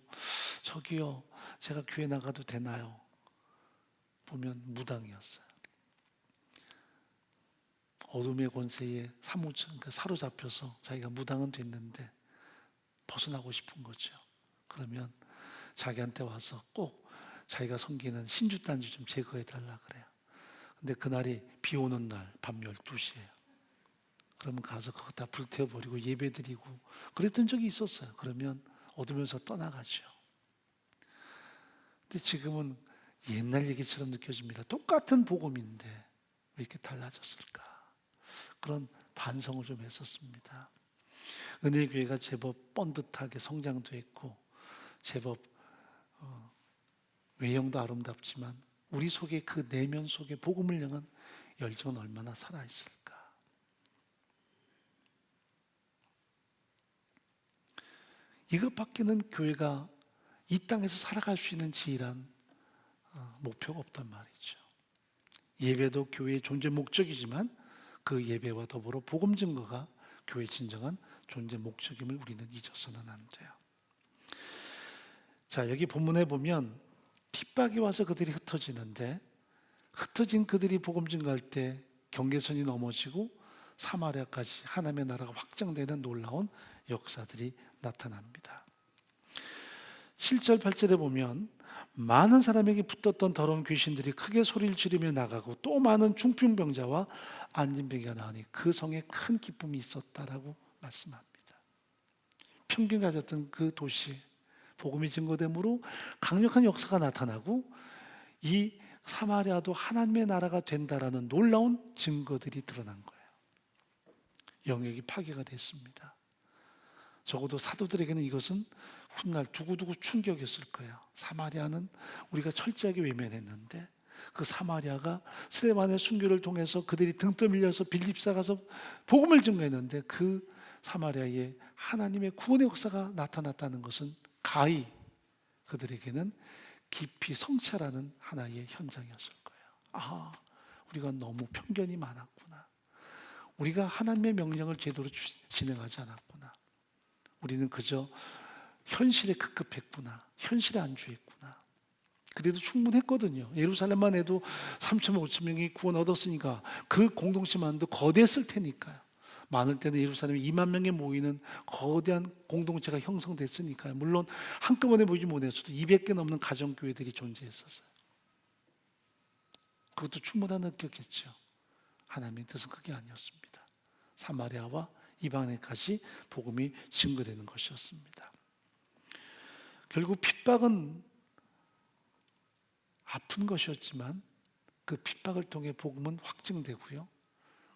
저기요, 제가 교회 나가도 되나요? 보면 무당이었어요. 어둠의 권세에 사로잡혀서 자기가 무당은 됐는데 벗어나고 싶은 거죠. 그러면 자기한테 와서 꼭 자기가 섬기는 신주단지 좀 제거해 달라 그래요. 근데 그날이 비 오는 날 밤 12시예요. 그러면 가서 그거 다 불태워버리고 예배드리고 그랬던 적이 있었어요. 그러면 어두면서 떠나가죠. 근데 지금은 옛날 얘기처럼 느껴집니다. 똑같은 복음인데 왜 이렇게 달라졌을까? 그런 반성을 좀 했었습니다. 은혜교회가 제법 뻔듯하게 성장도 했고 제법 외형도 아름답지만 우리 속에 그 내면 속에 복음을 향한 열정은 얼마나 살아있을까? 이것밖에는 교회가 이 땅에서 살아갈 수 있는 지일한 목표가 없단 말이죠. 예배도 교회의 존재 목적이지만 그 예배와 더불어 복음 증거가 교회의 진정한 존재 목적임을 우리는 잊어서는 안 돼요. 자, 여기 본문에 보면 핍박이 와서 그들이 흩어지는데 흩어진 그들이 복음 증거할 때 경계선이 넘어지고 사마리아까지 하나님의 나라가 확장되는 놀라운 역사들이 나타납니다. 7절 8절에 보면 많은 사람에게 붙었던 더러운 귀신들이 크게 소리를 지르며 나가고 또 많은 중풍병자와 안진병이가 나으니 그 성에 큰 기쁨이 있었다라고 말씀합니다. 평균 가졌던 그 도시에 복음이 증거됨으로 강력한 역사가 나타나고 이 사마리아도 하나님의 나라가 된다라는 놀라운 증거들이 드러난 거예요. 영역이 파괴가 됐습니다. 적어도 사도들에게는 이것은 훗날 두고두고 충격이었을 거예요. 사마리아는 우리가 철저하게 외면했는데 그 사마리아가 스데반의 순교를 통해서 그들이 등 떠밀려서 빌립사 가서 복음을 증거했는데 그 사마리아에 하나님의 구원의 역사가 나타났다는 것은 가히 그들에게는 깊이 성찰하는 하나의 현장이었을 거예요. 우리가 너무 편견이 많았구나. 우리가 하나님의 명령을 제대로 진행하지 않았구나. 우리는 그저 현실에 급급했구나. 현실에 안주했구나. 그래도 충분했거든요. 예루살렘만 해도 3천명 5천 명이 구원 얻었으니까 그 공동체만도 거대했을 테니까요. 많을 때는 예루살렘에 2만 명이 모이는 거대한 공동체가 형성됐으니까요. 물론 한꺼번에 모이지 못했어도 200개 넘는 가정교회들이 존재했었어요. 그것도 충분한 느꼈겠죠. 하나님의 뜻은 그게 아니었습니다. 사마리아와 이방인까지 복음이 증거되는 것이었습니다. 결국 핍박은 아픈 것이었지만 그 핍박을 통해 복음은 확증되고요.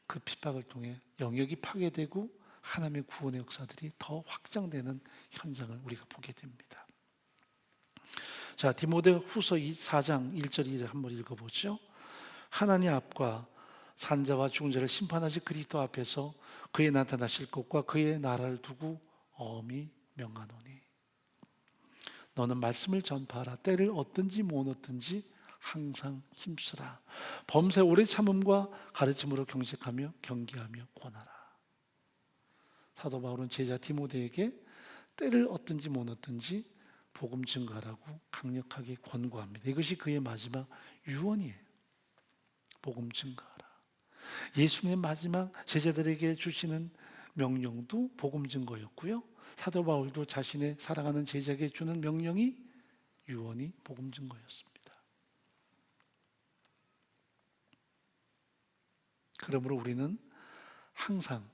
그 핍박을 통해 영역이 파괴되고 하나님의 구원의 역사들이 더 확장되는 현장을 우리가 보게 됩니다. 자, 디모데후서 4장 1절 2절 한번 읽어보죠. 하나님 앞과 산자와 죽은 자를 심판하실 그리스도 앞에서 그의 나타나실 것과 그의 나라를 두고 엄히 명하노니 너는 말씀을 전파하라. 때를 얻든지 못 얻든지 항상 힘쓰라. 범사에 오래 참음과 가르침으로 경색하며 경계하며 권하라. 사도 바울은 제자 디모데에게 때를 얻든지 못 얻든지 복음 증거하라고 강력하게 권고합니다. 이것이 그의 마지막 유언이에요. 복음 증거하라. 예수님의 마지막 제자들에게 주시는 명령도 복음 증거였고요. 사도 바울도 자신의 사랑하는 제자에게 주는 명령이 유언이 복음 증거였습니다. 그러므로 우리는 항상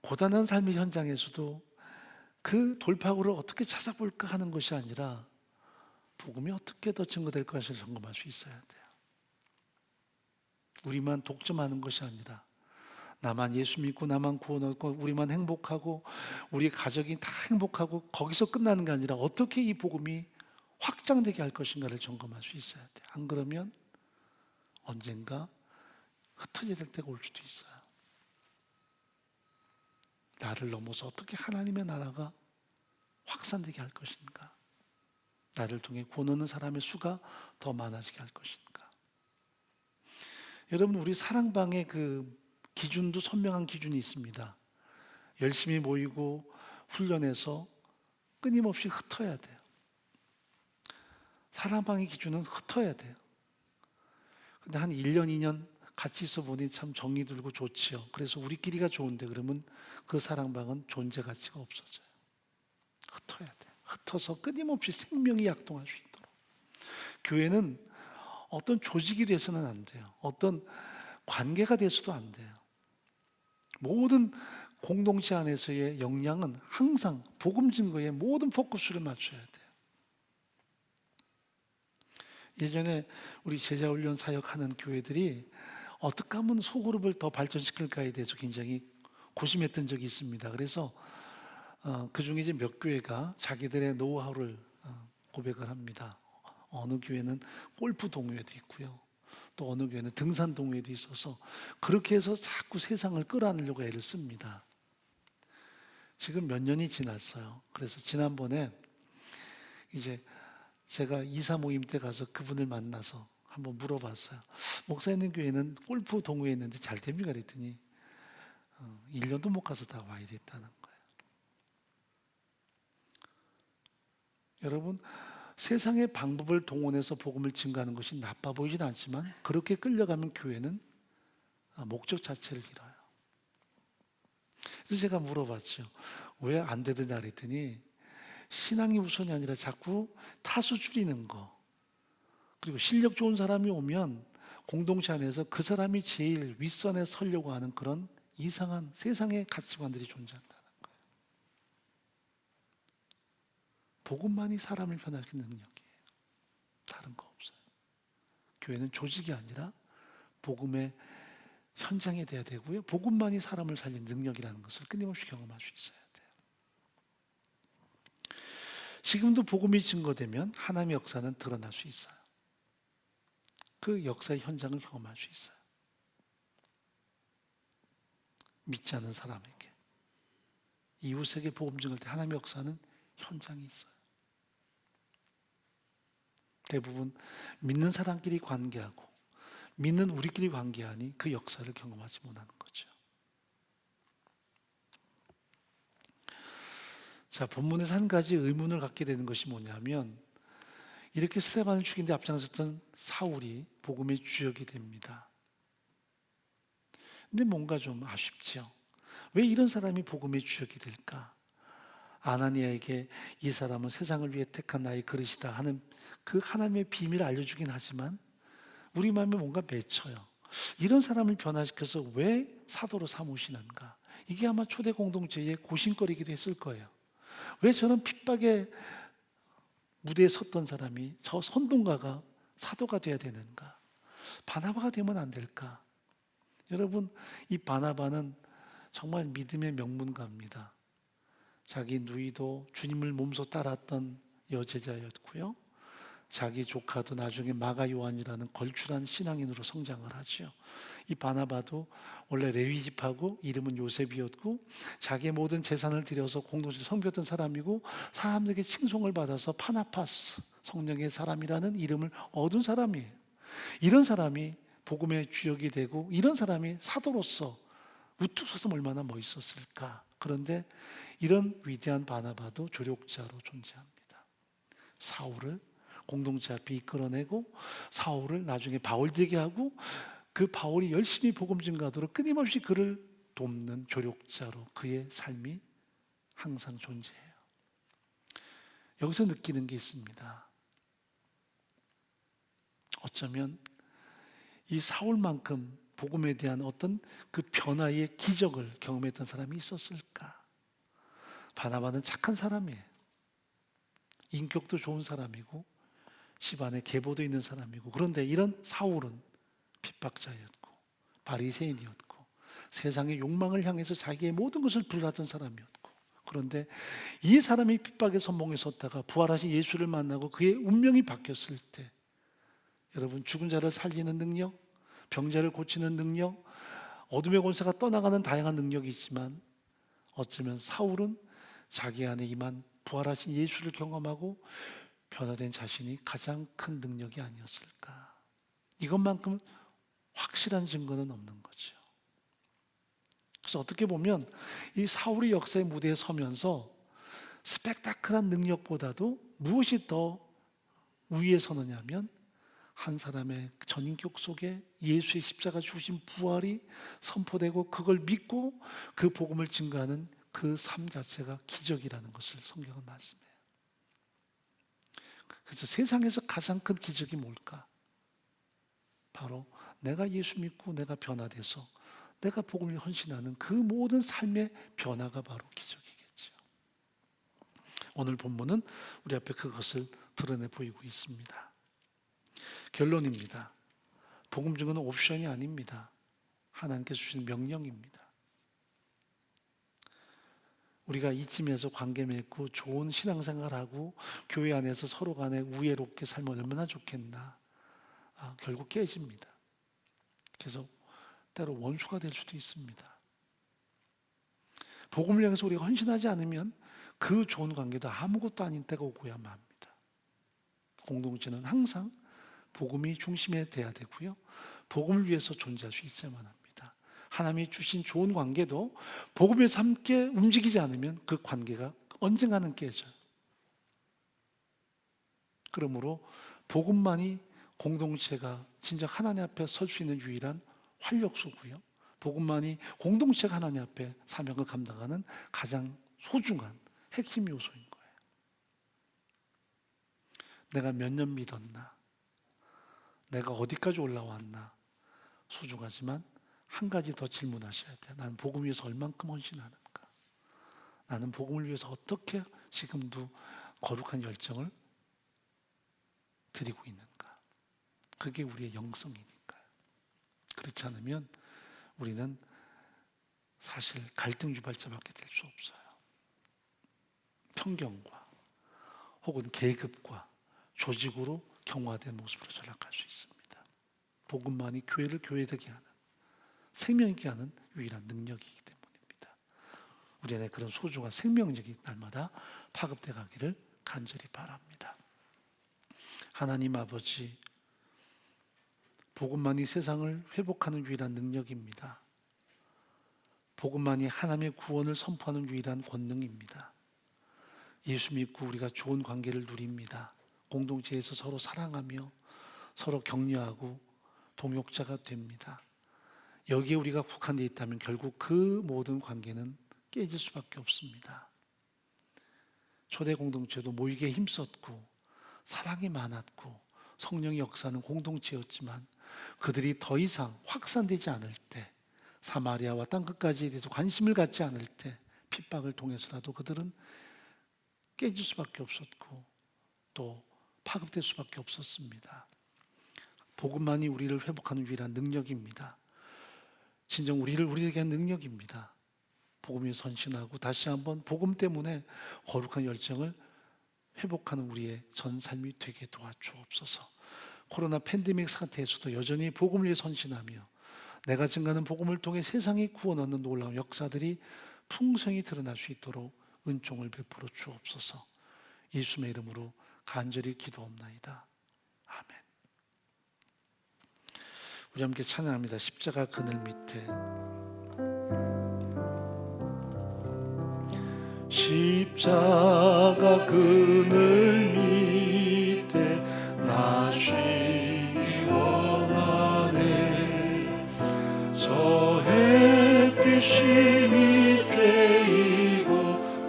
고단한 삶의 현장에서도 그 돌파구를 어떻게 찾아볼까 하는 것이 아니라 복음이 어떻게 더 증거될 것을 점검할 수 있어야 돼요. 우리만 독점하는 것이 아니라 나만 예수 믿고 나만 구원 얻고 우리만 행복하고 우리 가족이 다 행복하고 거기서 끝나는 게 아니라 어떻게 이 복음이 확장되게 할 것인가를 점검할 수 있어야 돼. 안 그러면 언젠가 흩어져야 될 때가 올 수도 있어요. 나를 넘어서 어떻게 하나님의 나라가 확산되게 할 것인가, 나를 통해 구원 얻는 사람의 수가 더 많아지게 할 것인가. 여러분, 우리 사랑방의 그 기준도 선명한 기준이 있습니다. 열심히 모이고 훈련해서 끊임없이 흩어야 돼요. 사랑방의 기준은 흩어야 돼요. 근데 한 1년, 2년 같이 있어 보니 참 정이 들고 좋지요. 그래서 우리끼리가 좋은데 그러면 그 사랑방은 존재 가치가 없어져요. 흩어야 돼요. 흩어서 끊임없이 생명이 약동할 수 있도록. 교회는 어떤 조직이 돼서는 안 돼요. 어떤 관계가 돼서도 안 돼요. 모든 공동체 안에서의 역량은 항상 복음 증거에 모든 포커스를 맞춰야 돼요. 예전에 우리 제자훈련 사역하는 교회들이 어떻게 하면 소그룹을 더 발전시킬까에 대해서 굉장히 고심했던 적이 있습니다. 그래서 그 중에 이제 몇 교회가 자기들의 노하우를 고백을 합니다. 어느 교회는 골프 동호회도 있고요. 또 어느 교회는 등산 동호회도 있어서 그렇게 해서 자꾸 세상을 끌어안으려고 애를 씁니다. 지금 몇 년이 지났어요. 그래서 지난번에 이제 제가 이사 모임 때 가서 그분을 만나서 한번 물어봤어요. 목사님 교회는 골프 동호회 있는데 잘 됩니까? 그랬더니 1년도 못 가서 다 와야 됐다는 거예요. 여러분, 세상의 방법을 동원해서 복음을 증가하는 것이 나빠 보이진 않지만 그렇게 끌려가면 교회는 목적 자체를 잃어요. 그래서 제가 물어봤죠. 왜 안 되느냐 그랬더니 신앙이 우선이 아니라 자꾸 타수 줄이는 거, 그리고 실력 좋은 사람이 오면 공동체 안에서 그 사람이 제일 윗선에 서려고 하는 그런 이상한 세상의 가치관들이 존재한다는 거예요. 복음만이 사람을 변화시키는 능력이에요. 다른 거 없어요. 교회는 조직이 아니라 복음의 현장이 돼야 되고요. 복음만이 사람을 살리는 능력이라는 것을 끊임없이 경험할 수 있어야 돼요. 지금도 복음이 증거되면 하나님의 역사는 드러날 수 있어요. 그 역사의 현장을 경험할 수 있어요. 믿지 않는 사람에게, 이웃에게 복음 증거할 때 하나님의 역사는 현장이 있어요. 대부분 믿는 사람끼리 관계하고 믿는 우리끼리 관계하니 그 역사를 경험하지 못하는 거죠. 자, 본문에서 한 가지 의문을 갖게 되는 것이 뭐냐면, 이렇게 스데반을 죽인 데 앞장섰던 사울이 복음의 주역이 됩니다. 근데 뭔가 좀 아쉽죠. 왜 이런 사람이 복음의 주역이 될까? 아나니아에게 이 사람은 세상을 위해 택한 나의 그릇이다 하는 그 하나님의 비밀을 알려주긴 하지만 우리 마음에 뭔가 맺혀요. 이런 사람을 변화시켜서 왜 사도로 삼으시는가? 이게 아마 초대 공동체의 고심거리기도 했을 거예요. 왜 저런 핍박의 무대에 섰던 사람이 저 선동가가 사도가 돼야 되는가? 바나바가 되면 안 될까? 여러분, 이 바나바는 정말 믿음의 명문가입니다. 자기 누이도 주님을 몸소 따랐던 여제자였고요. 자기 조카도 나중에 마가 요한이라는 걸출한 신앙인으로 성장을 하죠. 이 바나바도 원래 레위 집하고 이름은 요셉이었고 자기의 모든 재산을 들여서 공동체 섬겼던 사람이고 사람들에게 칭송을 받아서 파나파스, 성령의 사람이라는 이름을 얻은 사람이에요. 이런 사람이 복음의 주역이 되고 이런 사람이 사도로서 우뚝 섰으면 얼마나 멋있었을까. 그런데 이런 위대한 바나바도 조력자로 존재합니다. 사울을 공동체 앞에 이끌어내고 사울을 나중에 바울 되게 하고 그 바울이 열심히 복음 증가하도록 끊임없이 그를 돕는 조력자로 그의 삶이 항상 존재해요. 여기서 느끼는 게 있습니다. 어쩌면 이 사울만큼 복음에 대한 어떤 그 변화의 기적을 경험했던 사람이 있었을까? 바나바는 착한 사람이에요. 인격도 좋은 사람이고 집안에 계보도 있는 사람이고, 그런데 이런 사울은 핍박자였고 바리새인이었고 세상의 욕망을 향해서 자기의 모든 것을 불하던 사람이었고, 그런데 이 사람이 핍박의 선봉에 섰다가 부활하신 예수를 만나고 그의 운명이 바뀌었을 때, 여러분, 죽은 자를 살리는 능력, 병자를 고치는 능력, 어둠의 권세가 떠나가는 다양한 능력이 있지만 어쩌면 사울은 자기 안에 임한 부활하신 예수를 경험하고 변화된 자신이 가장 큰 능력이 아니었을까. 이것만큼 확실한 증거는 없는 거죠. 그래서 어떻게 보면 이 사울이 역사의 무대에 서면서 스펙타클한 능력보다도 무엇이 더 위에 서느냐면 한 사람의 전인격 속에 예수의 십자가 주신 부활이 선포되고 그걸 믿고 그 복음을 증거하는 그 삶 자체가 기적이라는 것을 성경은 말씀해요. 그래서 세상에서 가장 큰 기적이 뭘까? 바로 내가 예수 믿고 내가 변화돼서 내가 복음을 헌신하는 그 모든 삶의 변화가 바로 기적이겠죠. 오늘 본문은 우리 앞에 그것을 드러내 보이고 있습니다. 결론입니다. 복음 증거는 옵션이 아닙니다. 하나님께서 주신 명령입니다. 우리가 이쯤에서 관계 맺고 좋은 신앙생활하고 교회 안에서 서로 간에 우애롭게 살면 얼마나 좋겠나. 결국 깨집니다. 그래서 때로 원수가 될 수도 있습니다. 복음을 향해서 우리가 헌신하지 않으면 그 좋은 관계도 아무것도 아닌 때가 오고야 맙니다. 공동체는 항상 복음이 중심에 돼야 되고요, 복음을 위해서 존재할 수 있어야만 합니다. 하나님이 주신 좋은 관계도 복음에서 함께 움직이지 않으면 그 관계가 언젠가는 깨져요. 그러므로 복음만이 공동체가 진짜 하나님 앞에 설 수 있는 유일한 활력소고요, 복음만이 공동체가 하나님 앞에 사명을 감당하는 가장 소중한 핵심 요소인 거예요. 내가 몇 년 믿었나, 내가 어디까지 올라왔나 소중하지만 한 가지 더 질문하셔야 돼요. 나는 복음 위해서 얼만큼 헌신하는가? 나는 복음을 위해서 어떻게 지금도 거룩한 열정을 드리고 있는가? 그게 우리의 영성이니까요. 그렇지 않으면 우리는 사실 갈등 유발자밖에 될 수 없어요. 편견과 혹은 계급과 조직으로 경화된 모습으로 전락할 수 있습니다. 복음만이 교회를 교회되게 하는, 생명 있게 하는 유일한 능력이기 때문입니다. 우리 안에 그런 소중한 생명력이 날마다 파급돼 가기를 간절히 바랍니다. 하나님 아버지, 복음만이 세상을 회복하는 유일한 능력입니다. 복음만이 하나님의 구원을 선포하는 유일한 권능입니다. 예수 믿고 우리가 좋은 관계를 누립니다. 공동체에서 서로 사랑하며 서로 격려하고 동역자가 됩니다. 여기에 우리가 국한되어 있다면 결국 그 모든 관계는 깨질 수밖에 없습니다. 초대 공동체도 모이기에 힘썼고 사랑이 많았고 성령의 역사는 공동체였지만 그들이 더 이상 확산되지 않을 때, 사마리아와 땅끝까지에 대해서 관심을 갖지 않을 때 핍박을 통해서라도 그들은 깨질 수밖에 없었고 또 파급될 수밖에 없었습니다. 복음만이 우리를 회복하는 유일한 능력입니다. 진정 우리에게 한 능력입니다. 복음에 선신하고 다시 한번 복음 때문에 거룩한 열정을 회복하는 우리의 전 삶이 되게 도와주옵소서. 코로나 팬데믹 상태에서도 여전히 복음을 위해 선신하며 내가 증가하는 복음을 통해 세상에 구원 얻는 놀라운 역사들이 풍성히 드러날 수 있도록 은총을 베풀어 주옵소서. 예수의 이름으로 간절히 기도옵나이다. 아멘. 우리 함께 찬양합니다. 십자가 그늘 밑에. 십자가 그늘 밑에 나 쉬기 원하네. 저 햇빛 심히 쬐이고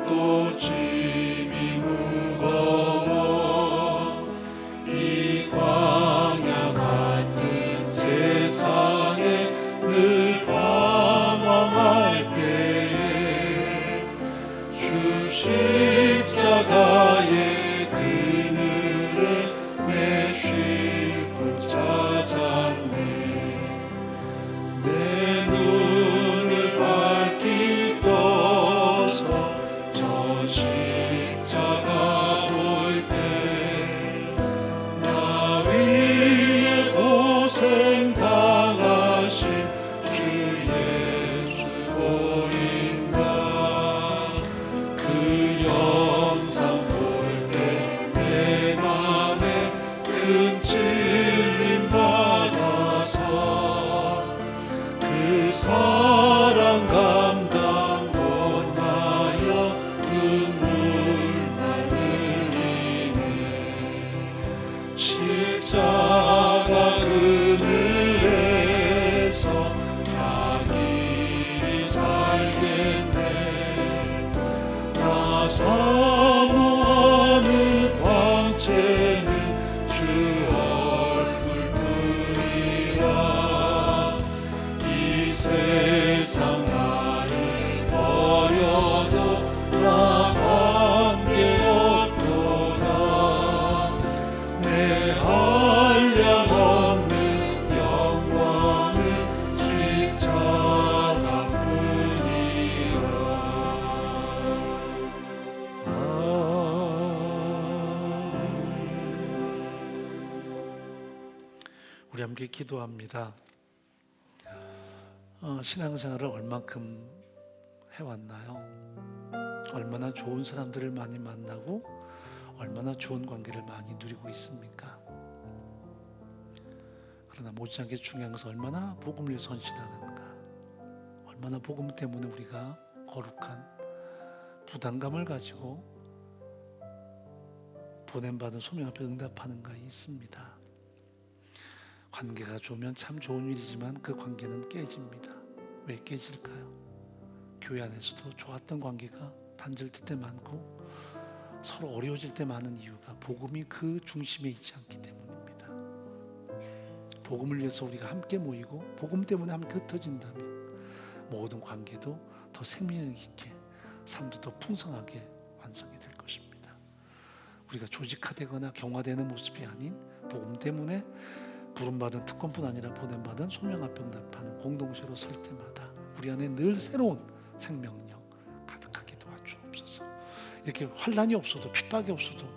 또 짐이 무거워 이 광야 같은 세상에 늘 방황할 때에 주 십자가에 십자가 그늘에서 자기 살겠네. 나 사모하는 광채는 주 얼굴뿐이라. 이 세상 나를 버려도 나 관계없도다. 내 한량없는 영광은 십자가뿐이라. 우리 함께 기도합니다. 신앙생활을 얼만큼 해왔나요? 얼마나 좋은 사람들을 많이 만나고 얼마나 좋은 관계를 많이 누리고 있습니까? 그러나 못지않게 중요한 것은 얼마나 복음을 위해 헌신하는가, 얼마나 복음 때문에 우리가 거룩한 부담감을 가지고 보냄받은 소명 앞에 응답하는가에 있습니다. 관계가 좋으면 참 좋은 일이지만 그 관계는 깨집니다. 왜 깨질까요? 교회 안에서도 좋았던 관계가 단절될 때 많고 서로 어려워질 때 많은 이유가 복음이 그 중심에 있지 않기 때문입니다. 복음을 위해서 우리가 함께 모이고 복음 때문에 함께 흩어진다면 모든 관계도 더 생命있게, 삶도 더 풍성하게 완성이 될 것입니다. 우리가 조직화되거나 경화되는 모습이 아닌 복음 때문에 부름받은 특권뿐 아니라 보냄받은 소명 앞에 응답하는 공동체로 설 때마다 우리 안에 늘 새로운 생명력 가득하게 도와주옵소서. 이렇게 환난이 없어도 핍박이 없어도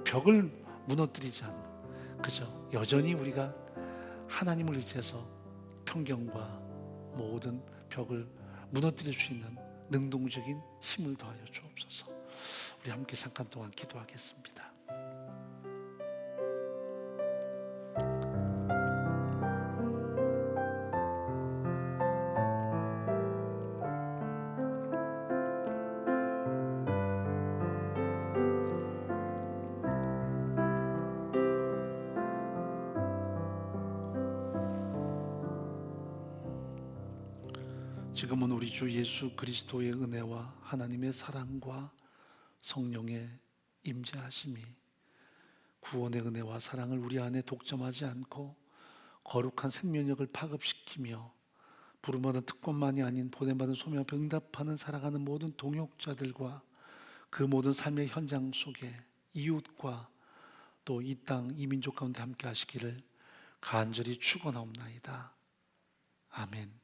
벽을 무너뜨리지 않는, 그저 여전히 우리가 하나님을 의지해서 편견과 모든 벽을 무너뜨릴 수 있는 능동적인 힘을 더하여 주옵소서. 우리 함께 잠깐 동안 기도하겠습니다. 지금은 우리 주 예수 그리스도의 은혜와 하나님의 사랑과 성령의 임재하심이 구원의 은혜와 사랑을 우리 안에 독점하지 않고 거룩한 생명력을 파급시키며 부름받은 특권만이 아닌 보냄받은 소명 앞에 응답하는 살아가는 모든 동역자들과 그 모든 삶의 현장 속에 이웃과 또 이 땅, 이 민족 가운데 함께 하시기를 간절히 축원하옵나이다. 아멘.